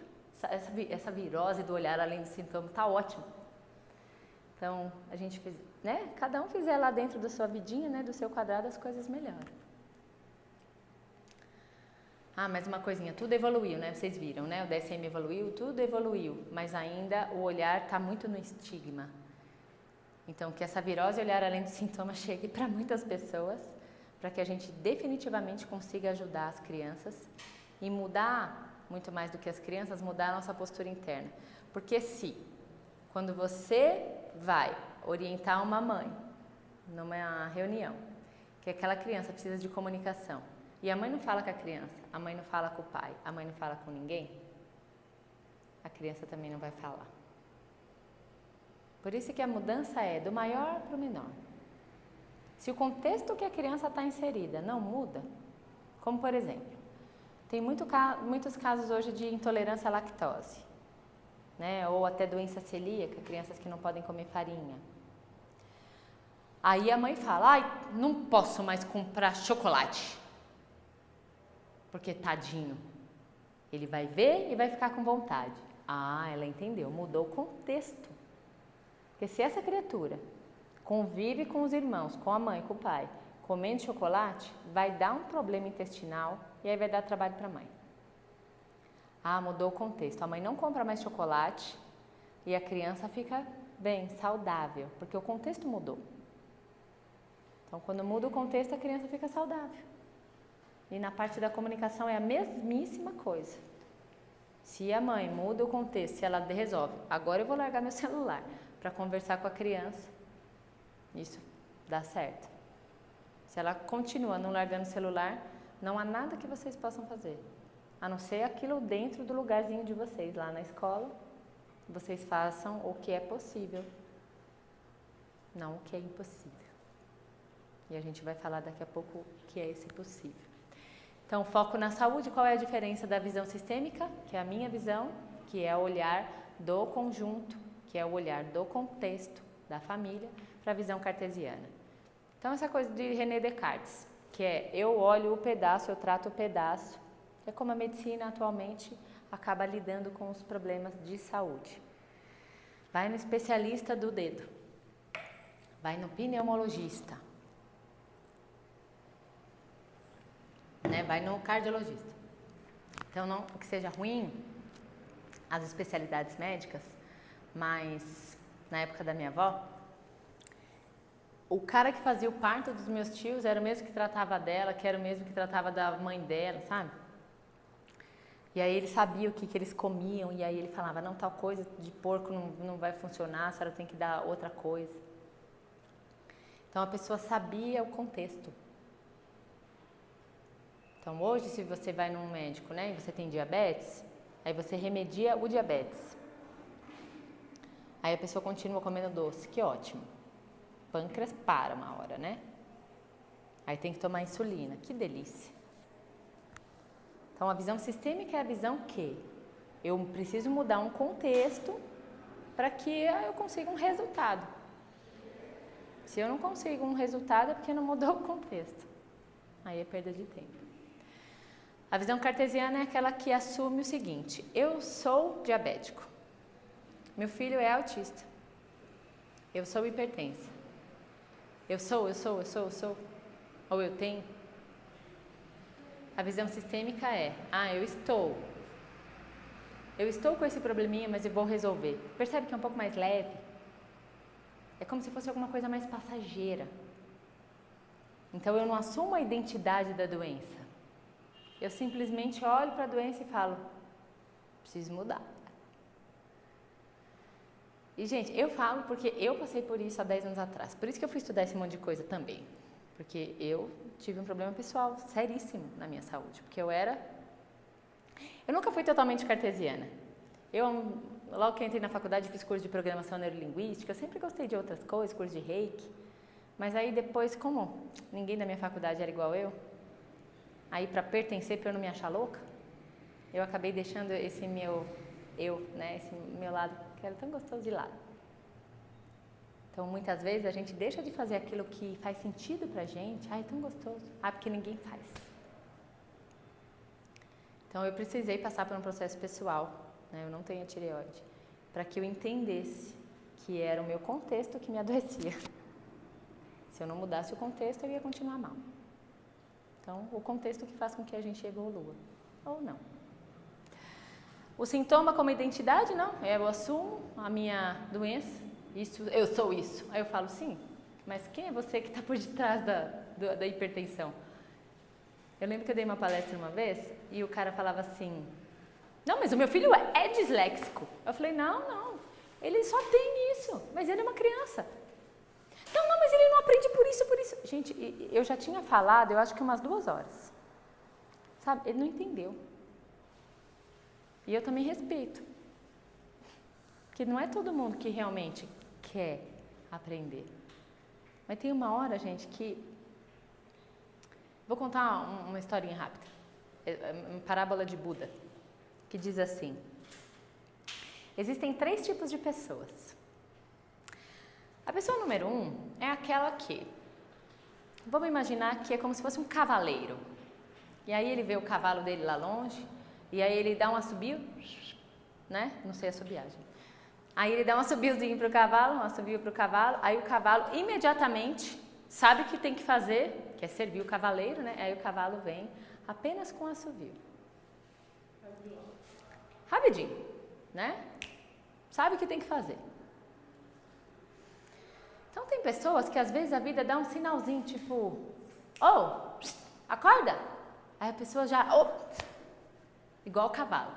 Essa virose do olhar além do sintoma está ótima. Então, a gente fez, né? Cada um fizer lá dentro da sua vidinha, né? Do seu quadrado, as coisas melhoram. Ah, mais uma coisinha, tudo evoluiu, né? Vocês viram, né? O DSM evoluiu, tudo evoluiu, mas ainda o olhar está muito no estigma. Então, que essa virose olhar além do sintoma chegue para muitas pessoas, para que a gente definitivamente consiga ajudar as crianças e mudar, muito mais do que as crianças, mudar a nossa postura interna. Porque quando você vai orientar uma mãe numa reunião, que aquela criança precisa de comunicação, e a mãe não fala com a criança, a mãe não fala com o pai, a mãe não fala com ninguém, a criança também não vai falar. Por isso que a mudança é do maior para o menor. Se o contexto que a criança está inserida não muda, como por exemplo, tem muitos casos hoje de intolerância à lactose, né? Ou até doença celíaca, crianças que não podem comer farinha. Aí a mãe fala, não posso mais comprar chocolate, porque tadinho, ele vai ver e vai ficar com vontade. Ela entendeu, mudou o contexto. Porque se essa criatura convive com os irmãos, com a mãe, com o pai, comendo chocolate, vai dar um problema intestinal e aí vai dar trabalho para a mãe. Mudou o contexto. A mãe não compra mais chocolate e a criança fica bem, saudável, porque o contexto mudou. Então, quando muda o contexto, a criança fica saudável. E na parte da comunicação é a mesmíssima coisa. Se a mãe muda o contexto, se ela resolve, agora eu vou largar meu celular para conversar com a criança, isso dá certo. Se ela continua não largando o celular, não há nada que vocês possam fazer, a não ser aquilo dentro do lugarzinho de vocês, lá na escola, vocês façam o que é possível, não o que é impossível. E a gente vai falar daqui a pouco o que é esse possível. Então, foco na saúde, qual é a diferença da visão sistêmica, que é a minha visão, que é o olhar do conjunto, que é o olhar do contexto, da família, para a visão cartesiana. Então, essa coisa de René Descartes, que é eu olho o pedaço, eu trato o pedaço. É como a medicina atualmente acaba lidando com os problemas de saúde. Vai no especialista do dedo, vai no pneumologista, né? Vai no cardiologista. Então, não que seja ruim as especialidades médicas, mas na época da minha avó, o cara que fazia o parto dos meus tios era o mesmo que tratava dela, que era o mesmo que tratava da mãe dela, sabe? E aí ele sabia o que eles comiam, e aí ele falava, não, tal coisa de porco não vai funcionar, a senhora tem que dar outra coisa. Então a pessoa sabia o contexto. Então hoje, se você vai num médico, né, e você tem diabetes, aí você remedia o diabetes. Aí a pessoa continua comendo doce, que ótimo. Pâncreas para uma hora, né? Aí tem que tomar insulina, que delícia. Então, a visão sistêmica é a visão que eu preciso mudar um contexto para que eu consiga um resultado. Se eu não consigo um resultado é porque não mudou o contexto. Aí é perda de tempo. A visão cartesiana é aquela que assume o seguinte, eu sou diabético, meu filho é autista, eu sou hipertensa, eu sou, ou eu tenho. A visão sistêmica é, eu estou com esse probleminha, mas eu vou resolver. Percebe que é um pouco mais leve? É como se fosse alguma coisa mais passageira. Então eu não assumo a identidade da doença. Eu simplesmente olho para a doença e falo, preciso mudar. E gente, eu falo porque eu passei por isso há 10 anos atrás. Por isso que eu fui estudar esse monte de coisa também. Porque eu tive um problema pessoal seríssimo na minha saúde. Porque eu nunca fui totalmente cartesiana. Logo que eu entrei na faculdade, fiz curso de programação neurolinguística. Eu sempre gostei de outras coisas, curso de reiki. Mas aí depois, como ninguém da minha faculdade era igual eu, aí para pertencer, para eu não me achar louca, eu acabei deixando esse meu né, esse meu lado, que era tão gostoso de lado. Então, muitas vezes a gente deixa de fazer aquilo que faz sentido pra gente. É tão gostoso. Porque ninguém faz. Então, eu precisei passar por um processo pessoal, né? Eu não tenho a tireoide, para que eu entendesse que era o meu contexto que me adoecia. Se eu não mudasse o contexto, eu ia continuar mal. Então, o contexto que faz com que a gente evolua, ou não. O sintoma como identidade, não. Eu assumo a minha doença. Isso, eu sou isso. Aí eu falo, sim, mas quem é você que está por detrás da hipertensão? Eu lembro que eu dei uma palestra uma vez e o cara falava assim, não, mas o meu filho é disléxico. Eu falei, não, ele só tem isso, mas ele é uma criança. Não, mas ele não aprende por isso. Gente, eu já tinha falado, eu acho que umas 2 horas. Sabe, ele não entendeu. E eu também respeito. Porque não é todo mundo que realmente quer aprender. Mas tem uma hora, gente, que... Vou contar uma historinha rápida. Uma parábola de Buda, que diz assim. Existem 3 tipos de pessoas. A pessoa número 1 é aquela que... Vamos imaginar que é como se fosse um cavaleiro. E aí ele vê o cavalo dele lá longe, e aí ele dá um assobio, né? Não sei assobiar, gente. Aí ele dá um assobiozinho para o cavalo, um assobio para o cavalo, aí o cavalo imediatamente sabe o que tem que fazer, que é servir o cavaleiro, né? Aí o cavalo vem apenas com assobio. Rapidinho, né? Sabe o que tem que fazer. Então tem pessoas que às vezes a vida dá um sinalzinho, tipo, acorda! Aí a pessoa já, igual o cavalo.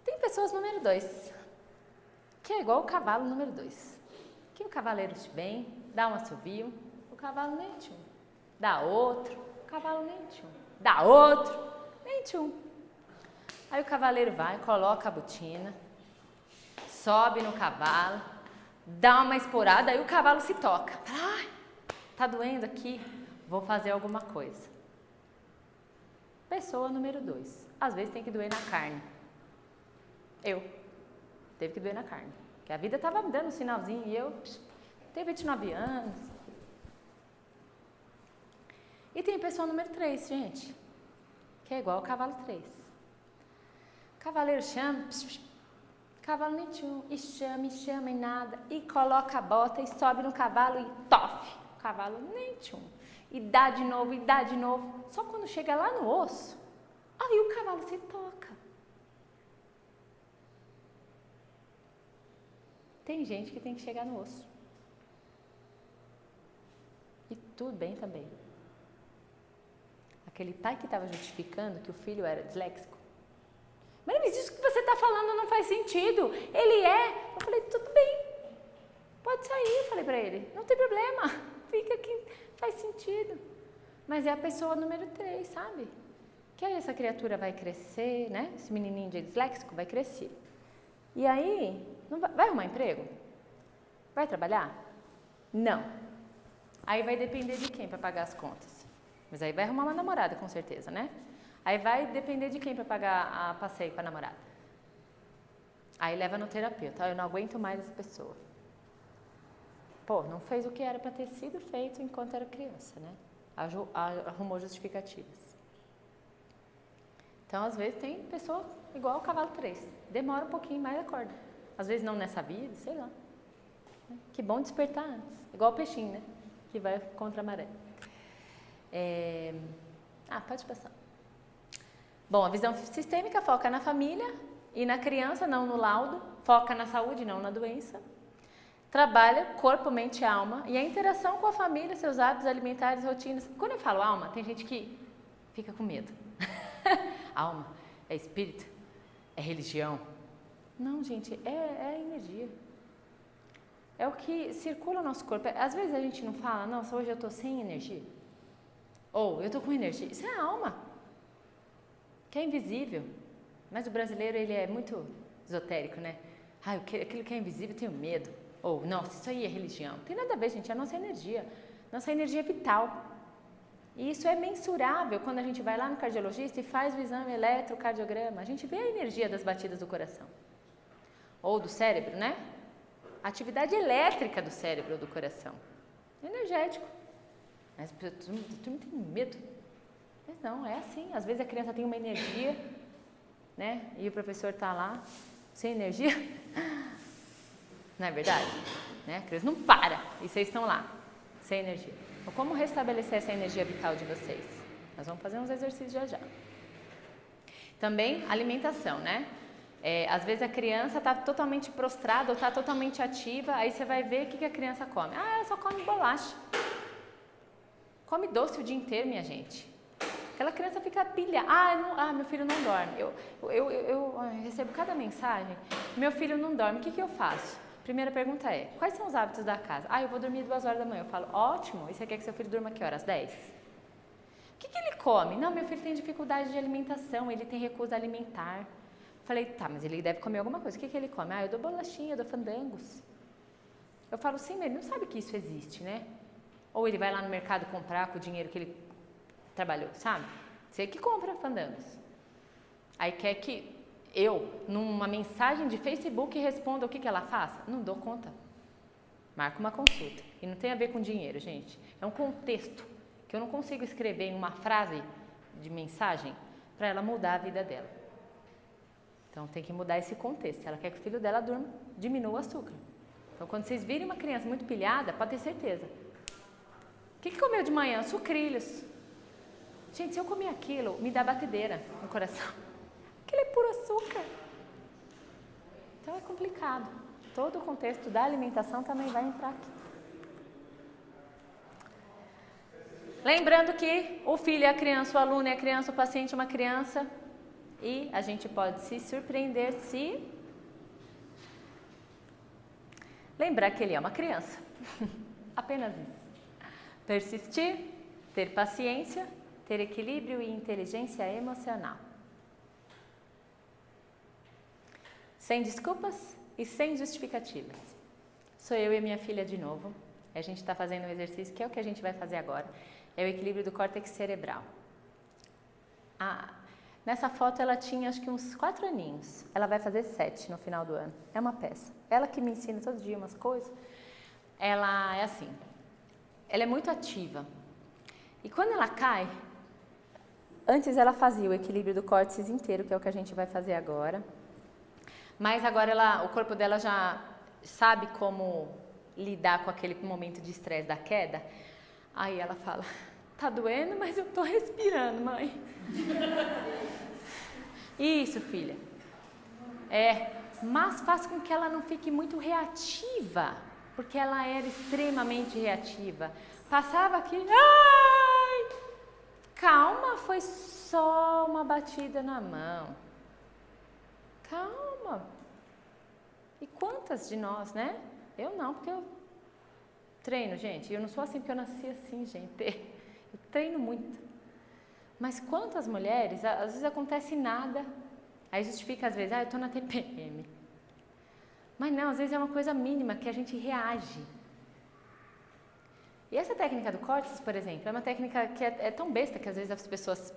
Tem pessoas número 2, que é igual o cavalo número 2. Que o cavaleiro vem, dá um assovio, o cavalo nem tchum. Dá outro, o cavalo nem tchum. Dá outro, nem tchum. Aí o cavaleiro vai, coloca a botina, sobe no cavalo, dá uma esporada, aí o cavalo se toca. Ai, tá doendo aqui, vou fazer alguma coisa. Pessoa número 2, às vezes tem que doer na carne. Teve que doer na carne. Porque a vida estava me dando um sinalzinho e eu tenho 29 anos. E tem pessoa número 3, gente. Que que é igual ao cavalo 3. Cavaleiro chama, cavalo nem tchum, e chama e nada, e coloca a bota e sobe no cavalo e tofe. O cavalo nem tchum. E dá de novo, e dá de novo. Só quando chega lá no osso, aí o cavalo se toca. Tem gente que tem que chegar no osso. E tudo bem também. Aquele pai que estava justificando que o filho era disléxico. Mas isso que você está falando não faz sentido. Ele é. Eu falei, tudo bem. Pode sair, eu falei para ele. Não tem problema. Fica aqui, faz sentido. Mas é a pessoa número 3, sabe? Que aí essa criatura vai crescer, né? Esse menininho de disléxico vai crescer. E aí, não vai arrumar emprego? Vai trabalhar? Não. Aí vai depender de quem para pagar as contas? Mas aí vai arrumar uma namorada, com certeza, né? Aí vai depender de quem para pagar a passeio com a namorada? Aí leva no terapeuta. Eu não aguento mais essa pessoa. Pô, não fez o que era para ter sido feito enquanto era criança, né? Arrumou justificativas. Então, às vezes, tem pessoa igual o cavalo 3. Demora um pouquinho, mas acorda. Às vezes não nessa vida, sei lá. Que bom despertar antes. Igual o peixinho, né? Que vai contra a maré. Pode passar. Bom, a visão sistêmica foca na família e na criança, não no laudo. Foca na saúde, não na doença. Trabalha corpo, mente e alma. E a interação com a família, seus hábitos alimentares, rotinas. Quando eu falo alma, tem gente que fica com medo. Alma é espírito, é religião. Não, gente, é energia. É o que circula no nosso corpo. Às vezes a gente não fala, nossa, hoje eu estou sem energia. Ou eu estou com energia. Isso é a alma, que é invisível. Mas o brasileiro, ele é muito esotérico, né? Aquilo que é invisível, eu tenho medo. Ou, nossa, isso aí é religião. Não tem nada a ver, gente, é a nossa energia. Nossa energia é vital. E isso é mensurável quando a gente vai lá no cardiologista e faz o exame eletrocardiograma. A gente vê a energia das batidas do coração. Ou do cérebro, né? A atividade elétrica do cérebro ou do coração. Energético. Mas tu não tem medo. Mas não, é assim. Às vezes a criança tem uma energia, né? E o professor está lá, sem energia. Não é verdade? Né? A criança não para. E vocês estão lá, sem energia. Então, como restabelecer essa energia vital de vocês? Nós vamos fazer uns exercícios já. Também alimentação, né? Às vezes a criança está totalmente prostrada ou está totalmente ativa, aí você vai ver o que a criança come. Ela só come bolacha. Come doce o dia inteiro, minha gente. Aquela criança fica pilha. Meu filho não dorme. Eu recebo cada mensagem. Meu filho não dorme, o que eu faço? Primeira pergunta é, quais são os hábitos da casa? Eu vou dormir 2 horas da manhã. Eu falo, ótimo, e você quer que seu filho durma que horas? 10? O que ele come? Não, meu filho tem dificuldade de alimentação, ele tem recusa alimentar. Falei, tá, mas ele deve comer alguma coisa. O que ele come? Eu dou bolachinha, eu dou fandangos. Eu falo, sim, mas ele não sabe que isso existe, né? Ou ele vai lá no mercado comprar com o dinheiro que ele trabalhou, sabe? Você que compra fandangos. Aí quer que eu, numa mensagem de Facebook, responda o que ela faça? Não dou conta. Marca uma consulta. E não tem a ver com dinheiro, gente. É um contexto que eu não consigo escrever em uma frase de mensagem para ela mudar a vida dela. Então tem que mudar esse contexto. Se ela quer que o filho dela durma, diminua o açúcar. Então quando vocês virem uma criança muito pilhada, pode ter certeza. O que comeu de manhã? Sucrilhos. Gente, se eu comer aquilo, me dá batedeira no coração. Aquilo é puro açúcar. Então é complicado. Todo o contexto da alimentação também vai entrar aqui. Lembrando que o filho é a criança, o aluno é a criança, o paciente é uma criança. E a gente pode se surpreender se lembrar que ele é uma criança. Apenas isso. Persistir, ter paciência, ter equilíbrio e inteligência emocional. Sem desculpas e sem justificativas. Sou eu e a minha filha de novo. A gente está fazendo um exercício que é o que a gente vai fazer agora. É o equilíbrio do córtex cerebral. Nessa foto ela tinha acho que uns 4 aninhos. Ela vai fazer 7 no final do ano. É uma peça. Ela que me ensina todo dia umas coisas. Ela é assim. Ela é muito ativa. E quando ela cai, Antes ela fazia o equilíbrio do córtex inteiro, que é o que a gente vai fazer agora. Mas agora o corpo dela já sabe como lidar com aquele momento de estresse da queda. Aí ela fala, tá doendo, mas eu tô respirando, mãe. Isso, filha. Mas faz com que ela não fique muito reativa, porque ela era extremamente reativa. Passava aqui, ai! Calma, foi só uma batida na mão. Calma. E quantas de nós, né? Eu não, porque eu treino, gente. Eu não sou assim porque eu nasci assim, gente. Eu treino muito. Mas quantas mulheres, às vezes acontece nada. Aí justifica às vezes, eu tô na TPM. Mas não, às vezes é uma coisa mínima que a gente reage. E essa técnica do córtex, por exemplo, é uma técnica que é tão besta que às vezes as pessoas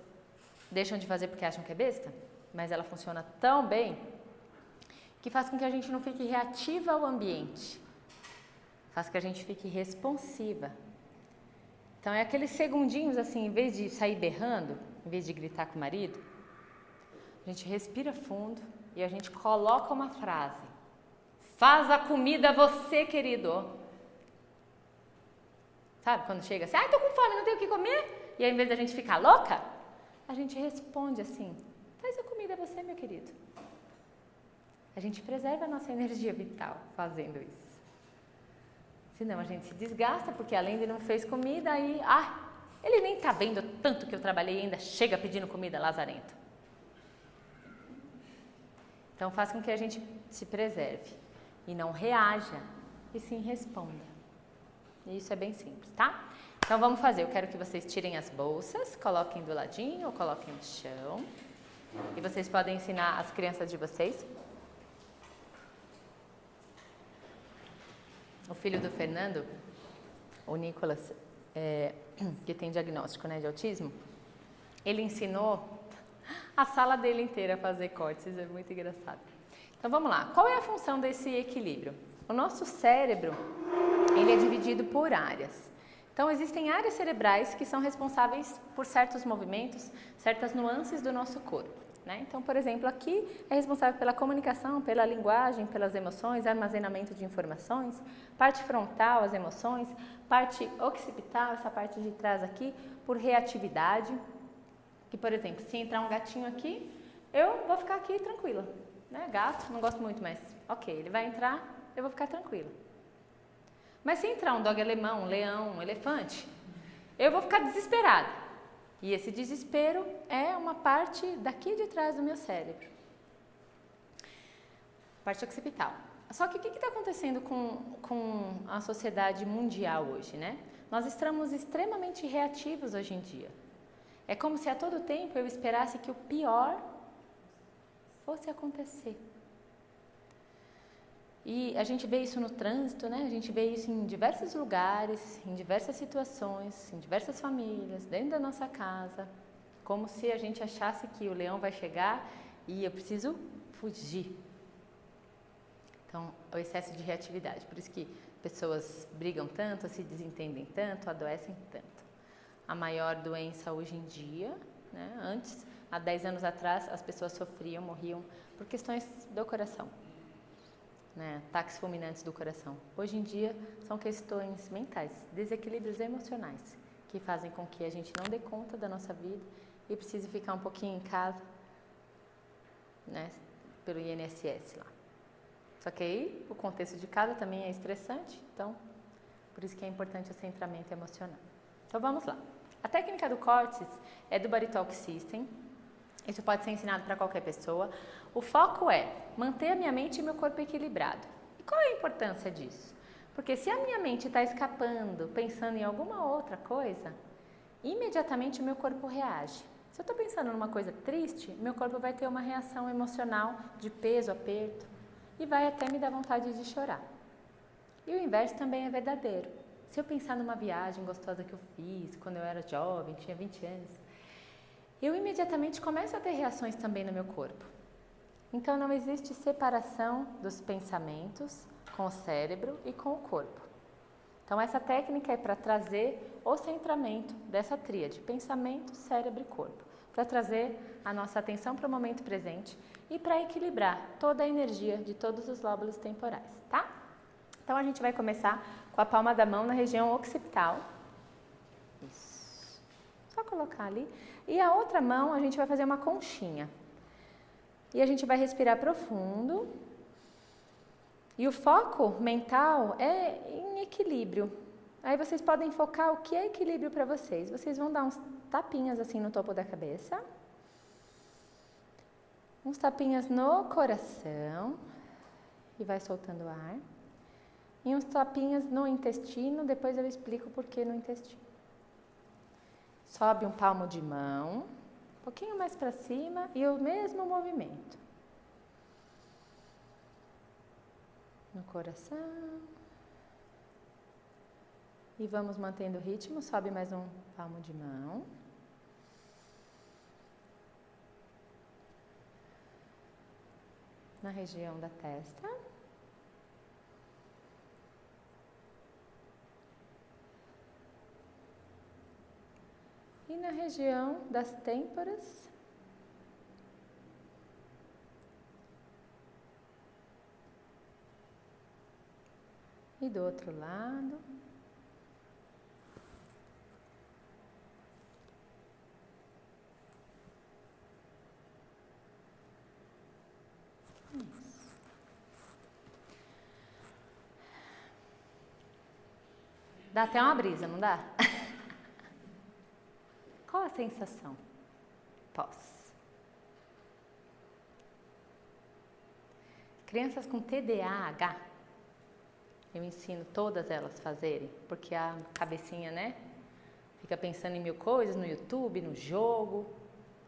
deixam de fazer porque acham que é besta, mas ela funciona tão bem que faz com que a gente não fique reativa ao ambiente. Faz com que a gente fique responsiva. Então é aqueles segundinhos assim, em vez de sair berrando, em vez de gritar com o marido, a gente respira fundo e a gente coloca uma frase. Faz a comida você, querido. Sabe, quando chega assim, tô com fome, não tenho o que comer. E aí, ao invés da gente ficar louca, a gente responde assim, faz a comida você, meu querido. A gente preserva a nossa energia vital fazendo isso. Senão a gente se desgasta, porque além de não fez comida, aí, ele nem tá vendo tanto que eu trabalhei e ainda chega pedindo comida, lazarento. Então faz com que a gente se preserve e não reaja, e sim responda. E isso é bem simples, tá? Então vamos fazer, eu quero que vocês tirem as bolsas, coloquem do ladinho ou coloquem no chão. E vocês podem ensinar as crianças de vocês. O filho do Fernando, o Nicolas, que tem diagnóstico, né, de autismo, ele ensinou a sala dele inteira a fazer córtex, é muito engraçado. Então vamos lá, qual é a função desse equilíbrio? O nosso cérebro, ele é dividido por áreas. Então existem áreas cerebrais que são responsáveis por certos movimentos, certas nuances do nosso corpo. Né? Então, por exemplo, aqui é responsável pela comunicação, pela linguagem, pelas emoções, armazenamento de informações, parte frontal, as emoções, parte occipital, essa parte de trás aqui, por reatividade. Que, por exemplo, se entrar um gatinho aqui, eu vou ficar aqui tranquila. Né? Gato, não gosto muito, mas ok, ele vai entrar, eu vou ficar tranquila. Mas se entrar um dog alemão, um leão, um elefante, eu vou ficar desesperada. E esse desespero é uma parte daqui de trás do meu cérebro. Parte occipital. Só que o que está acontecendo com a sociedade mundial hoje, né? Nós estamos extremamente reativos hoje em dia. É como se a todo tempo eu esperasse que o pior fosse acontecer. E a gente vê isso no trânsito, né? A gente vê isso em diversos lugares, em diversas situações, em diversas famílias, dentro da nossa casa. Como se a gente achasse que o leão vai chegar e eu preciso fugir. Então, é o excesso de reatividade. Por isso que pessoas brigam tanto, se desentendem tanto, adoecem tanto. A maior doença hoje em dia, né? Antes, há 10 anos atrás, as pessoas sofriam, morriam por questões do coração. Né, ataques fulminantes do coração. Hoje em dia são questões mentais, desequilíbrios emocionais, que fazem com que a gente não dê conta da nossa vida e precise ficar um pouquinho em casa, né, pelo INSS lá. Só que aí o contexto de casa também é estressante, então por isso que é importante o centramento emocional. Então vamos lá. A técnica do córtex é do Body Talk System. Isso pode ser ensinado para qualquer pessoa. O foco é manter a minha mente e meu corpo equilibrado. E qual é a importância disso? Porque se a minha mente está escapando, pensando em alguma outra coisa, imediatamente o meu corpo reage. Se eu estou pensando numa coisa triste, meu corpo vai ter uma reação emocional de peso, aperto, e vai até me dar vontade de chorar. E o inverso também é verdadeiro. Se eu pensar numa viagem gostosa que eu fiz quando eu era jovem, tinha 20 anos, eu imediatamente começo a ter reações também no meu corpo. Então não existe separação dos pensamentos com o cérebro e com o corpo. Então essa técnica é para trazer o centramento dessa tríade, pensamento, cérebro e corpo. para trazer a nossa atenção para o momento presente e para equilibrar toda a energia de todos os lóbulos temporais, tá? Então, a gente vai começar com a palma da mão na região occipital. Isso. Só colocar ali. E a outra mão, a gente vai fazer uma conchinha. E a gente vai respirar profundo. E o foco mental é em equilíbrio. Aí vocês podem focar o que é equilíbrio para vocês. Vocês vão dar uns tapinhas assim no topo da cabeça. Uns tapinhas no coração. E vai soltando o ar. E uns tapinhas no intestino. Depois eu explico por que no intestino. Sobe um palmo de mão. Um pouquinho mais para cima. E o mesmo movimento. No coração. E vamos mantendo o ritmo. Sobe mais um palmo de mão. Na região da testa. E na região das têmporas. E do outro lado. Isso. Dá até uma brisa, não dá? Qual a sensação pós? Crianças com TDAH, eu ensino todas elas a fazerem, porque a cabecinha, né, fica pensando em mil coisas no YouTube, no jogo,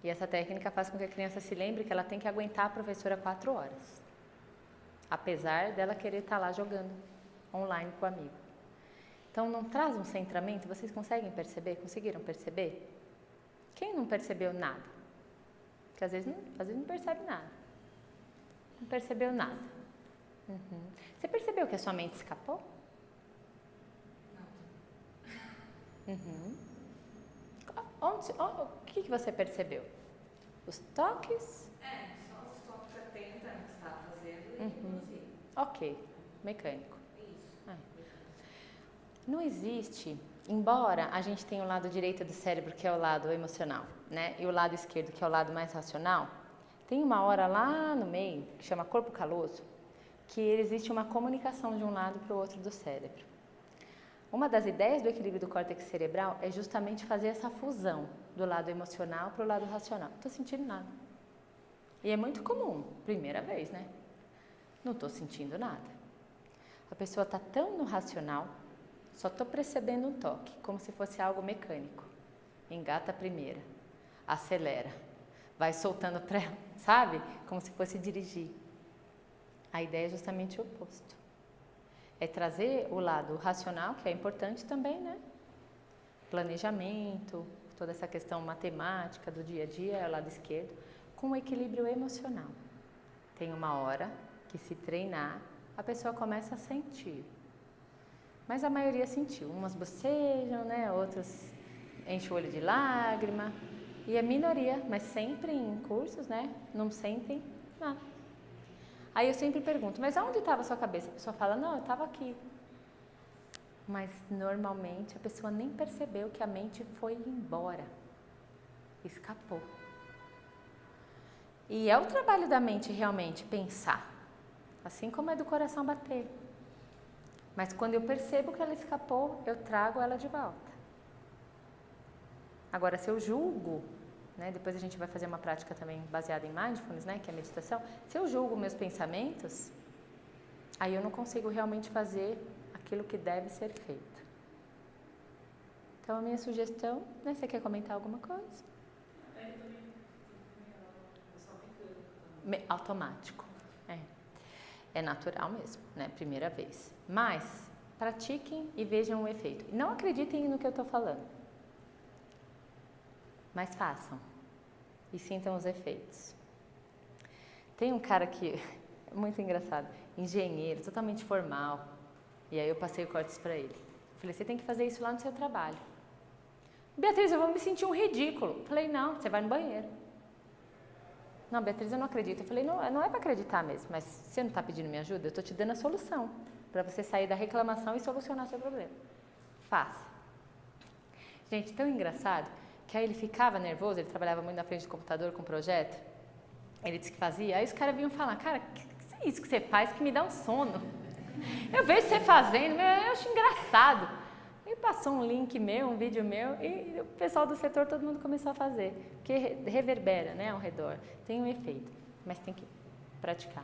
e essa técnica faz com que a criança se lembre que ela tem que aguentar a professora 4 horas, apesar dela querer estar lá jogando online com o amigo. Então, não traz um centramento? Vocês conseguem perceber? Conseguiram perceber? Quem não percebeu nada? Porque às vezes não percebe nada. Não percebeu nada. Uhum. Você percebeu que a sua mente escapou? Não. Uhum. O que você percebeu? Os toques? Só os toques atentos que você está fazendo e produzir. Ok, mecânico. Isso. Não existe, embora a gente tenha o lado direito do cérebro, que é o lado emocional, né? E o lado esquerdo, que é o lado mais racional, tem uma hora lá no meio, que chama corpo caloso, que existe uma comunicação de um lado para o outro do cérebro. Uma das ideias do equilíbrio do córtex cerebral é justamente fazer essa fusão do lado emocional para o lado racional. Não estou sentindo nada. E é muito comum, primeira vez, né? Não estou sentindo nada. A pessoa está tão no racional, só estou percebendo um toque, como se fosse algo mecânico. Engata a primeira, acelera, vai soltando para ela, sabe? Como se fosse dirigir. A ideia é justamente o oposto. É trazer o lado racional, que é importante também, né? Planejamento, toda essa questão matemática do dia a dia, é o lado esquerdo, com o equilíbrio emocional. Tem uma hora que, se treinar, a pessoa começa a sentir. Mas a maioria sentiu. Umas bocejam, né? Outras enchem o olho de lágrima. E é minoria, mas sempre em cursos, né? Não sentem nada. Aí eu sempre pergunto, mas aonde estava a sua cabeça? A pessoa fala, não, eu estava aqui. Mas normalmente a pessoa nem percebeu que a mente foi embora. Escapou. E é o trabalho da mente realmente pensar. Assim como é do coração bater. Mas quando eu percebo que ela escapou, eu trago ela de volta. Agora, se eu julgo, né, depois a gente vai fazer uma prática também baseada em mindfulness, né, que é a meditação. Se eu julgo meus pensamentos, aí eu não consigo realmente fazer aquilo que deve ser feito. Então, a minha sugestão, né, você quer comentar alguma coisa? Automático. É natural mesmo, né? Primeira vez. Mas pratiquem e vejam o efeito. Não acreditem no que eu estou falando. Mas façam. E sintam os efeitos. Tem um cara que é muito engraçado. Engenheiro, totalmente formal. E aí eu passei o córtex para ele. Falei, você tem que fazer isso lá no seu trabalho. Beatriz, eu vou me sentir um ridículo. Falei, não, você vai no banheiro. Não, Beatriz, eu não acredito. Eu falei, não é para acreditar mesmo, mas você não está pedindo minha ajuda? Eu estou te dando a solução para você sair da reclamação e solucionar seu problema. Faça. Gente, tão engraçado que aí ele ficava nervoso, ele trabalhava muito na frente do computador com projeto. Ele disse que fazia, aí os caras vinham falar, cara, que é isso que você faz que me dá um sono? Eu vejo você fazendo, eu acho engraçado. E passou um link meu, um vídeo meu, e o pessoal do setor, todo mundo começou a fazer. Porque reverbera, né, ao redor, tem um efeito, mas tem que praticar.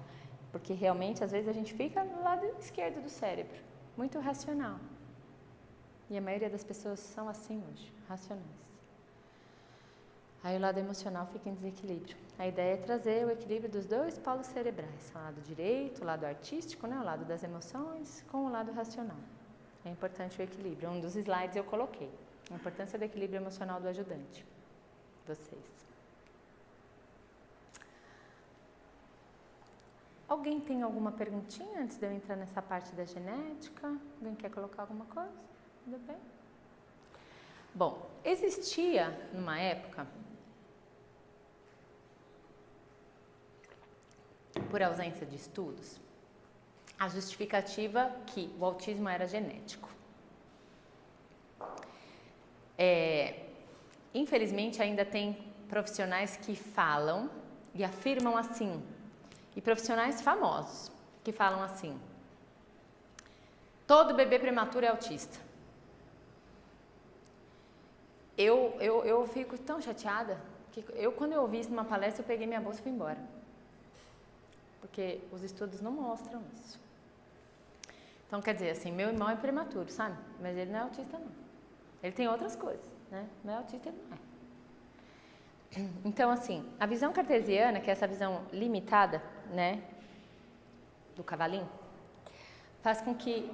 Porque realmente, às vezes, a gente fica no lado esquerdo do cérebro, muito racional. E a maioria das pessoas são assim hoje, racionais. Aí o lado emocional fica em desequilíbrio. A ideia é trazer o equilíbrio dos dois polos cerebrais, o lado direito, o lado artístico, né, o lado das emoções, com o lado racional. É importante o equilíbrio. Um dos slides eu coloquei. A importância do equilíbrio emocional do ajudante. Vocês. Alguém tem alguma perguntinha antes de eu entrar nessa parte da genética? Alguém quer colocar alguma coisa? Tudo bem? Bom, existia numa época, por ausência de estudos, a justificativa que o autismo era genético. Infelizmente, ainda tem profissionais que falam e afirmam assim, e profissionais famosos que falam assim: todo bebê prematuro é autista. Eu fico tão chateada que quando eu ouvi isso numa palestra, eu peguei minha bolsa e fui embora. Porque os estudos não mostram isso. Então, quer dizer, assim, meu irmão é prematuro, sabe? Mas ele não é autista, não. Ele tem outras coisas, né? Não é autista, ele não é. Então, assim, a visão cartesiana, que é essa visão limitada, né, do cavalinho, faz com que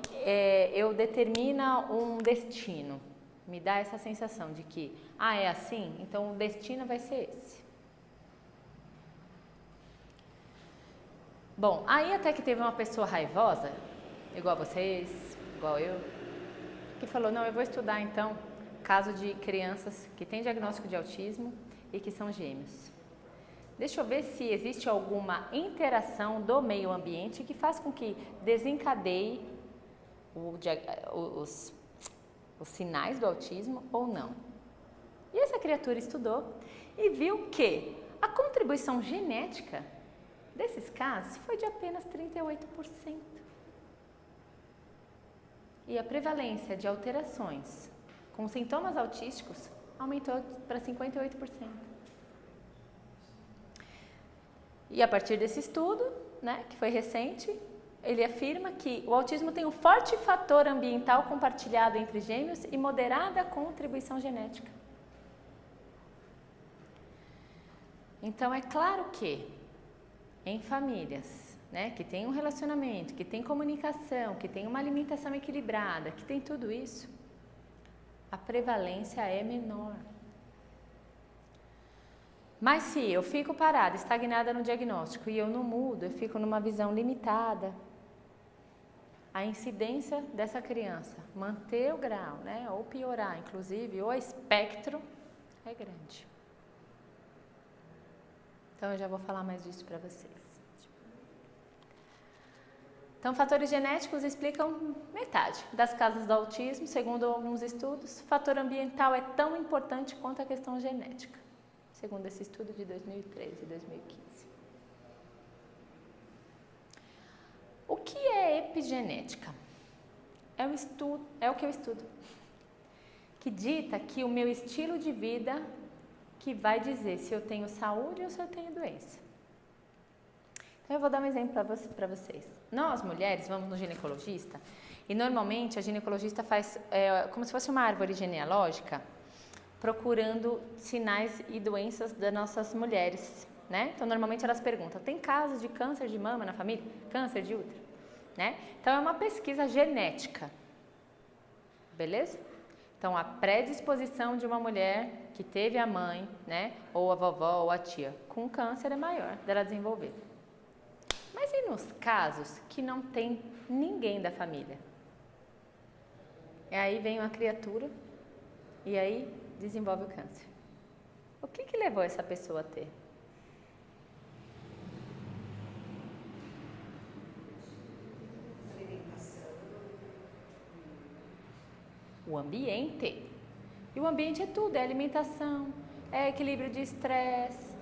eu determine um destino. Me dá essa sensação de que, é assim, então o destino vai ser esse. Bom, aí até que teve uma pessoa raivosa, igual vocês, igual eu, que falou, não, eu vou estudar então caso de crianças que têm diagnóstico de autismo e que são gêmeos. Deixa eu ver se existe alguma interação do meio ambiente que faz com que desencadeie os sinais do autismo ou não. E essa criatura estudou e viu que a contribuição genética desses casos foi de apenas 38%. E a prevalência de alterações com sintomas autísticos aumentou para 58%. E a partir desse estudo, né, que foi recente, ele afirma que o autismo tem um forte fator ambiental compartilhado entre gêmeos e moderada contribuição genética. Então, é claro que em famílias, né, que tem um relacionamento, que tem comunicação, que tem uma alimentação equilibrada, que tem tudo isso, a prevalência é menor. Mas se eu fico parada, estagnada no diagnóstico e eu não mudo, eu fico numa visão limitada, a incidência dessa criança manter o grau, né, ou piorar, inclusive, ou espectro, é grande. Então, eu já vou falar mais disso para vocês. Então, fatores genéticos explicam metade das causas do autismo, segundo alguns estudos. Fator ambiental é tão importante quanto a questão genética, segundo esse estudo de 2013 e 2015. O que é epigenética? É o que eu estudo, que dita que o meu estilo de vida que vai dizer se eu tenho saúde ou se eu tenho doença. Então, eu vou dar um exemplo para vocês. Nós, mulheres, vamos no ginecologista e normalmente a ginecologista faz como se fosse uma árvore genealógica, procurando sinais e doenças das nossas mulheres, né? Então, normalmente elas perguntam, tem casos de câncer de mama na família? Câncer de útero? Né? Então, é uma pesquisa genética, beleza? Então, a predisposição de uma mulher que teve a mãe, né, ou a vovó ou a tia com câncer é maior dela desenvolver. Mas e nos casos que não tem ninguém da família? E aí vem uma criatura E aí desenvolve o câncer. O que levou essa pessoa a ter? O ambiente. E o ambiente é tudo, é alimentação, é equilíbrio de estresse,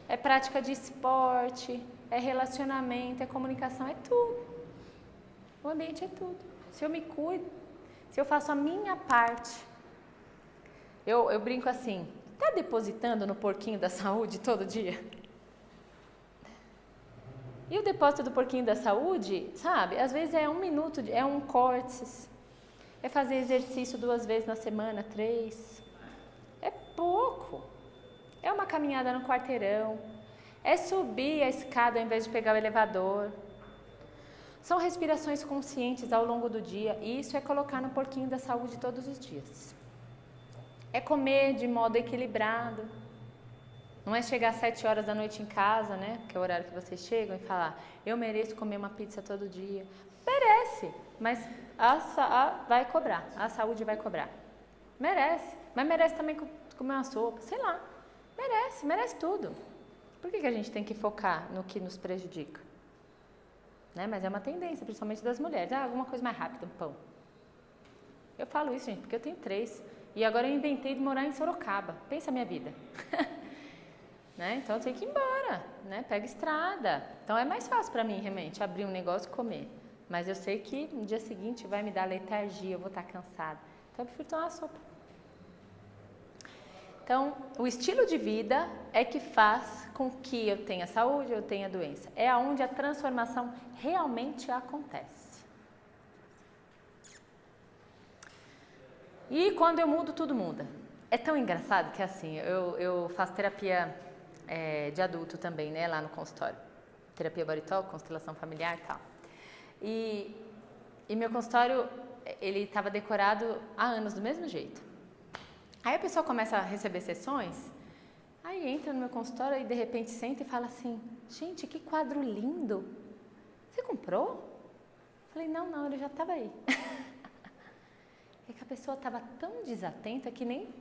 é prática de esporte, é relacionamento, é comunicação, é tudo. O ambiente é tudo. Se eu me cuido, se eu faço a minha parte, eu brinco assim, tá depositando no porquinho da saúde todo dia? E o depósito do porquinho da saúde, sabe, às vezes é 1 minuto, é um córtex, é fazer exercício 2 vezes na semana, 3. É pouco. É uma caminhada no quarteirão. É subir a escada ao invés de pegar o elevador. São respirações conscientes ao longo do dia. E isso é colocar no porquinho da saúde todos os dias. É comer de modo equilibrado. Não é chegar às 7 horas da noite em casa, né? Que é o horário que vocês chegam, e falar, eu mereço comer uma pizza todo dia. Merece, mas vai cobrar, a saúde vai cobrar. Merece, mas merece também comer uma sopa, sei lá. Merece tudo. Por que a gente tem que focar no que nos prejudica? Né? Mas é uma tendência, principalmente das mulheres. Alguma coisa mais rápida, um pão. Eu falo isso, gente, porque eu tenho 3. E agora eu inventei de morar em Sorocaba. Pensa a minha vida. Né? Então eu tenho que ir embora, né? Pega estrada. Então é mais fácil para mim, realmente, abrir um negócio e comer. Mas eu sei que no dia seguinte vai me dar letargia, eu vou estar cansada. Então eu prefiro tomar sopa. Então, o estilo de vida é que faz com que eu tenha saúde, eu tenha doença. É onde a transformação realmente acontece. E quando eu mudo, tudo muda. É tão engraçado que assim, eu faço terapia de adulto também, né, lá no consultório. Terapia Body Talk, constelação familiar e tal. E meu consultório, ele estava decorado há anos do mesmo jeito. Aí a pessoa começa a receber sessões, aí entra no meu consultório e de repente senta e fala assim, gente, que quadro lindo, você comprou? Falei, não, ele já estava aí. É que a pessoa estava tão desatenta que nem...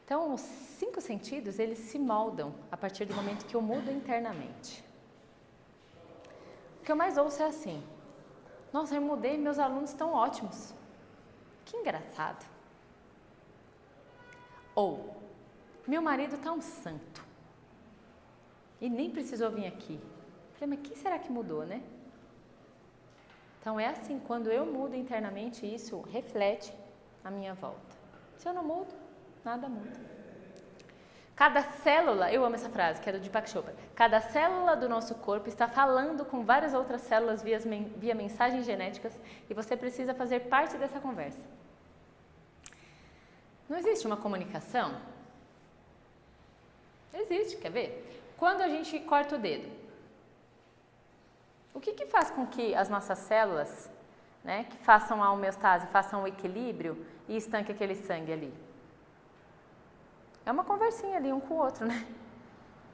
Então, os 5 sentidos, eles se moldam a partir do momento que eu mudo internamente. O que eu mais ouço é assim, nossa, eu mudei, meus alunos estão ótimos. Que engraçado. Ou, meu marido está um santo. E nem precisou vir aqui. Falei, mas o que será que mudou, né? Então é assim, quando eu mudo internamente, isso reflete a minha volta. Se eu não mudo, nada muda. Cada célula, eu amo essa frase, que é do Deepak Chopra. Cada célula do nosso corpo está falando com várias outras células via mensagens genéticas e você precisa fazer parte dessa conversa. Não existe uma comunicação? Existe, quer ver? Quando a gente corta o dedo, o que faz com que as nossas células, né, que façam a homeostase, façam o equilíbrio e estanque aquele sangue ali? É uma conversinha ali um com o outro, né?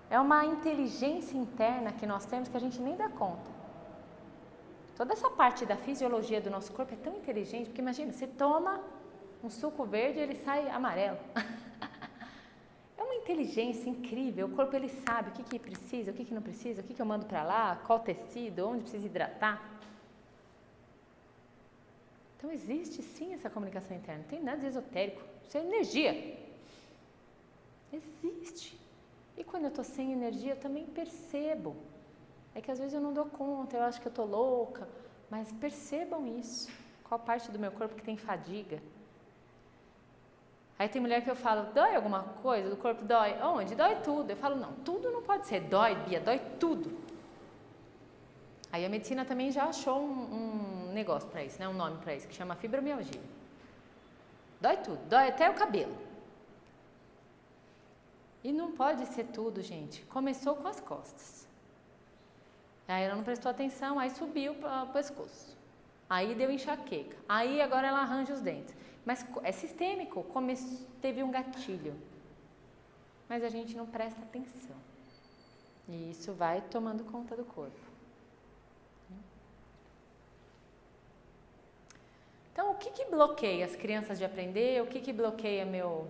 É uma inteligência interna que nós temos que a gente nem dá conta. Toda essa parte da fisiologia do nosso corpo é tão inteligente, porque imagina, você toma um suco verde e ele sai amarelo. É uma inteligência incrível, o corpo ele sabe o que precisa, o que não precisa, o que eu mando para lá, qual tecido, onde precisa hidratar. Então existe sim essa comunicação interna, não tem nada de esotérico, isso é energia. Existe. E quando eu estou sem energia, eu também percebo. É que às vezes eu não dou conta, eu acho que eu estou louca, mas percebam isso. Qual parte do meu corpo que tem fadiga? Aí tem mulher que eu falo, dói alguma coisa? Do corpo dói? Onde? Dói tudo. Eu falo, não, tudo não pode ser. Dói, Bia, dói tudo. Aí a medicina também já achou um negócio para isso, né? Um nome para isso, que chama fibromialgia. Dói tudo, dói até o cabelo. E não pode ser tudo, gente. Começou com as costas. Aí ela não prestou atenção, aí subiu para o pescoço. Aí deu enxaqueca. Aí agora ela arranja os dentes. Mas é sistêmico, teve um gatilho. Mas a gente não presta atenção. E isso vai tomando conta do corpo. Então, que bloqueia as crianças de aprender? O que bloqueia meu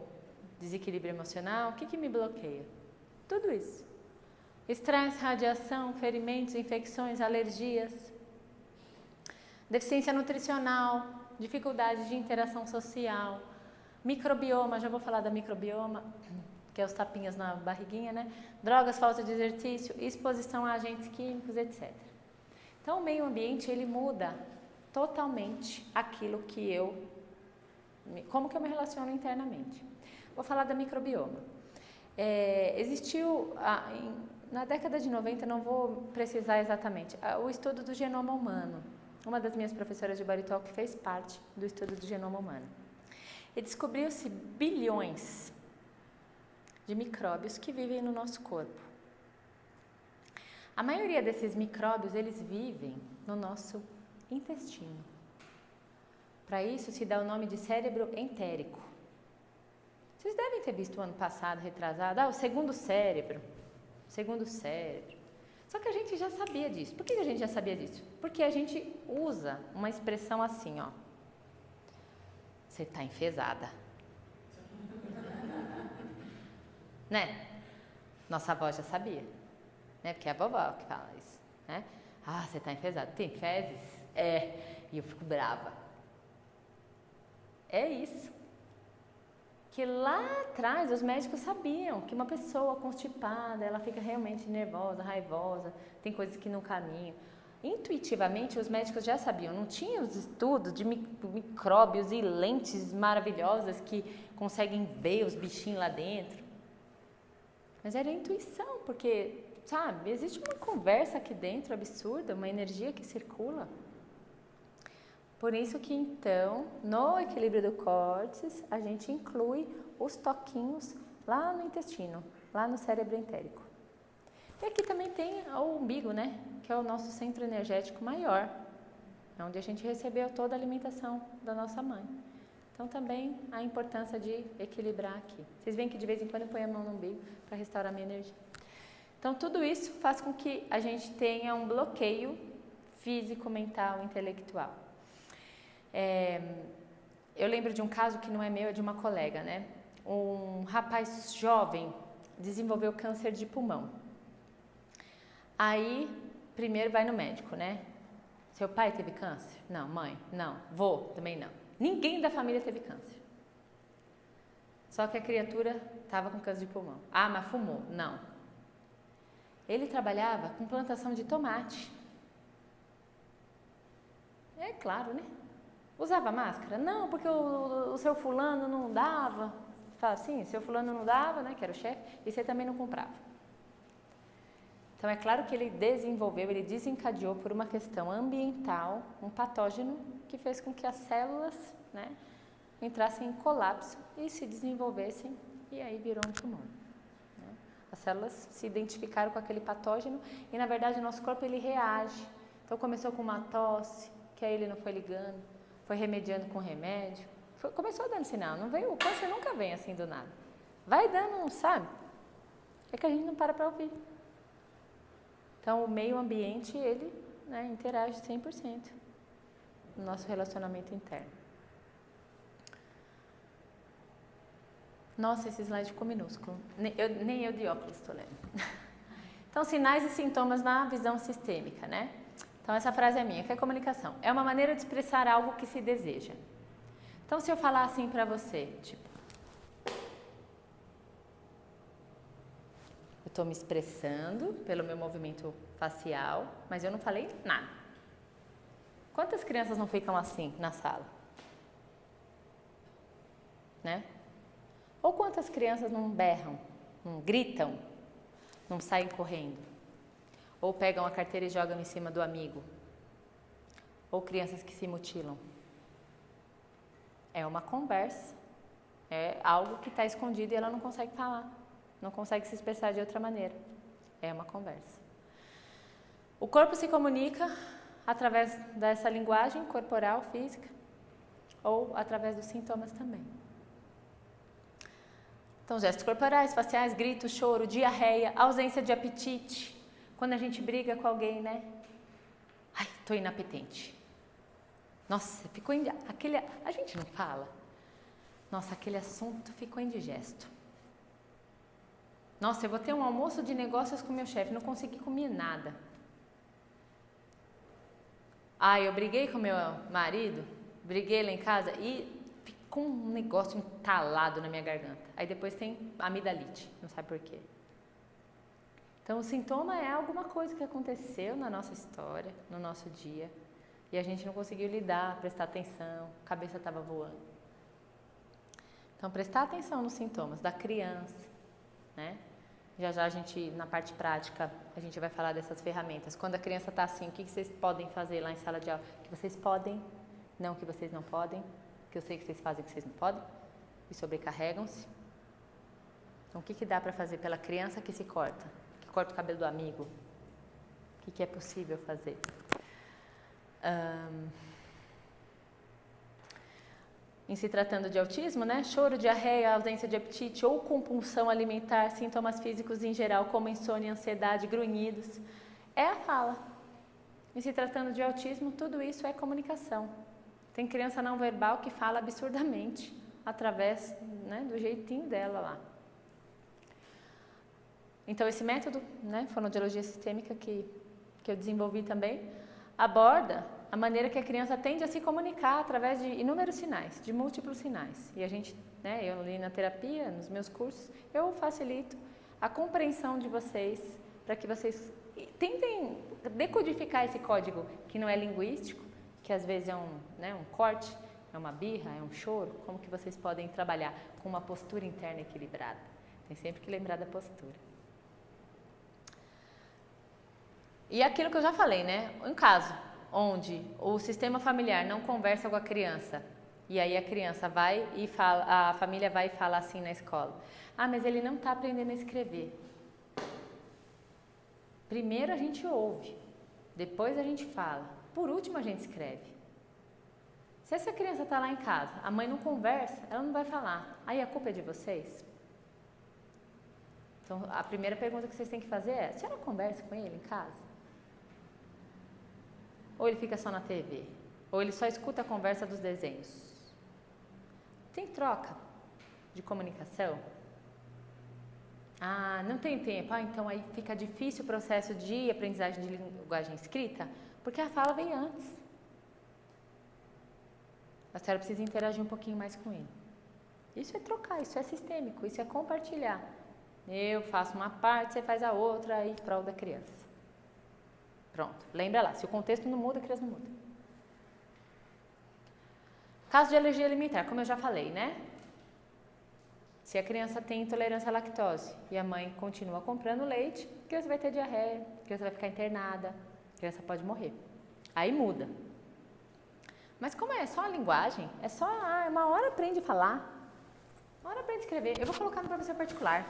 desequilíbrio emocional? O que me bloqueia? Tudo isso. Estresse, radiação, ferimentos, infecções, alergias, deficiência nutricional, dificuldade de interação social, microbioma, já vou falar da microbioma, que é os tapinhas na barriguinha, né? Drogas, falta de exercício, exposição a agentes químicos, etc. Então, o meio ambiente, ele muda totalmente aquilo que como que eu me relaciono internamente. Vou falar da microbioma. Existiu, na década de 90, não vou precisar exatamente, o estudo do genoma humano. Uma das minhas professoras de Baritol que fez parte do estudo do genoma humano. E descobriu-se bilhões de micróbios que vivem no nosso corpo. A maioria desses micróbios, eles vivem no nosso intestino. Para isso se dá o nome de cérebro entérico. Vocês devem ter visto o ano passado, retrasado, o segundo cérebro. Só que a gente já sabia disso. Por que a gente já sabia disso? Porque a gente usa uma expressão assim, ó. Você tá enfesada. Né? Nossa avó já sabia. Né? Porque é a vovó que fala isso. Né? Você tá enfesada. Tem fezes? E eu fico brava. É isso. Que lá atrás os médicos sabiam que uma pessoa constipada, ela fica realmente nervosa, raivosa, tem coisas que não caminham. Intuitivamente os médicos já sabiam, não tinha os estudos de micróbios e lentes maravilhosas que conseguem ver os bichinhos lá dentro. Mas era intuição, porque, sabe, existe uma conversa aqui dentro absurda, uma energia que circula. Por isso que, então, no equilíbrio do córtex, a gente inclui os toquinhos lá no intestino, lá no cérebro entérico. E aqui também tem o umbigo, né? Que é o nosso centro energético maior, onde a gente recebeu toda a alimentação da nossa mãe. Então, também a importância de equilibrar aqui. Vocês veem que de vez em quando eu ponho a mão no umbigo para restaurar a minha energia. Então, tudo isso faz com que a gente tenha um bloqueio físico, mental, intelectual. Eu lembro de um caso que não é meu, é de uma colega, né? Um rapaz jovem desenvolveu câncer de pulmão. Aí, primeiro vai no médico, né? Seu pai teve câncer? Não. Mãe? Não. Vô? Também não. Ninguém da família teve câncer. Só que a criatura estava com câncer de pulmão. Mas fumou? Não. Ele trabalhava com plantação de tomate. É claro, né? Usava máscara? Não, porque o seu fulano não dava. Fala assim, seu fulano não dava, né, que era o chefe, e você também não comprava. Então, é claro que ele desencadeou por uma questão ambiental, um patógeno que fez com que as células, né, entrassem em colapso e se desenvolvessem, e aí virou um tumor. Né? As células se identificaram com aquele patógeno e, na verdade, o nosso corpo ele reage. Então, começou com uma tosse, que aí ele não foi ligando, foi remediando com remédio, começou dando sinal, não veio, o câncer nunca vem assim do nada. Vai dando, sabe? É que a gente não para ouvir. Então, o meio ambiente, ele, né, interage 100% no nosso relacionamento interno. Nossa, esse slide ficou minúsculo. Nem eu de óculos estou lendo. Então, sinais e sintomas na visão sistêmica, né? Então, essa frase é minha, que é comunicação. É uma maneira de expressar algo que se deseja. Então, se eu falar assim pra você, tipo... Eu estou me expressando pelo meu movimento facial, mas eu não falei nada. Quantas crianças não ficam assim na sala? Né? Ou quantas crianças não berram, não gritam, não saem correndo? Ou pegam a carteira e jogam em cima do amigo? Ou crianças que se mutilam? É uma conversa, é algo que está escondido e ela não consegue falar, não consegue se expressar de outra maneira. É uma conversa. O corpo se comunica através dessa linguagem corporal, física, ou através dos sintomas também. Então, gestos corporais, faciais, gritos, choro, diarreia, ausência de apetite. Quando a gente briga com alguém, né? Ai, tô inapetente. Nossa, a gente não fala. Nossa, aquele assunto ficou indigesto. Nossa, eu vou ter um almoço de negócios com meu chefe, não consegui comer nada. Eu briguei com meu marido, briguei lá em casa e ficou um negócio entalado na minha garganta. Aí depois tem amidalite, não sabe por quê. Então o sintoma é alguma coisa que aconteceu na nossa história, no nosso dia, e a gente não conseguiu lidar, prestar atenção, a cabeça estava voando. Então prestar atenção nos sintomas da criança, né? Já a gente, na parte prática, a gente vai falar dessas ferramentas. Quando a criança está assim, o que vocês podem fazer lá em sala de aula? Que vocês podem, não que vocês não podem, que eu sei que vocês fazem que vocês não podem, e sobrecarregam-se. Então, o que dá para fazer pela criança que se corta? Que corta o cabelo do amigo? O que é possível fazer? Em se tratando de autismo, né? Choro, diarreia, ausência de apetite ou compulsão alimentar, sintomas físicos em geral, como insônia, ansiedade, grunhidos, é a fala. Em se tratando de autismo, tudo isso é comunicação. Tem criança não verbal que fala absurdamente, através, né, do jeitinho dela lá. Então, esse método, né, fonoaudiologia sistêmica que eu desenvolvi também, aborda a maneira que a criança tende a se comunicar através de inúmeros sinais, de múltiplos sinais. E a gente, né, eu ali na terapia, nos meus cursos, eu facilito a compreensão de vocês, para que vocês tentem decodificar esse código que não é linguístico, que às vezes é um corte, é uma birra, é um choro, como que vocês podem trabalhar com uma postura interna equilibrada. Tem sempre que lembrar da postura. E aquilo que eu já falei, né? Um caso onde o sistema familiar não conversa com a criança e aí a criança vai e fala, a família vai e fala assim na escola: mas ele não está aprendendo a escrever. Primeiro a gente ouve, depois a gente fala, por último a gente escreve. Se essa criança está lá em casa, a mãe não conversa, ela não vai falar. Aí a culpa é de vocês? Então a primeira pergunta que vocês têm que fazer é: você não conversa com ele em casa? Ou ele fica só na TV? Ou ele só escuta a conversa dos desenhos? Tem troca de comunicação? Não tem tempo. Então aí fica difícil o processo de aprendizagem de linguagem escrita, porque a fala vem antes. A senhora precisa interagir um pouquinho mais com ele. Isso é trocar, isso é sistêmico, isso é compartilhar. Eu faço uma parte, você faz a outra, em prol da criança. Pronto, lembra lá, se o contexto não muda, a criança não muda. Caso de alergia alimentar, como eu já falei, né? Se a criança tem intolerância à lactose e a mãe continua comprando leite, a criança vai ter diarreia, a criança vai ficar internada, a criança pode morrer. Aí muda. Mas como é só a linguagem, é só, uma hora aprende a falar, uma hora aprende a escrever. Eu vou colocar no professor particular.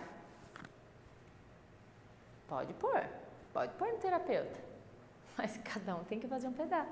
Pode pôr no terapeuta. Mas cada um tem que fazer um pedaço.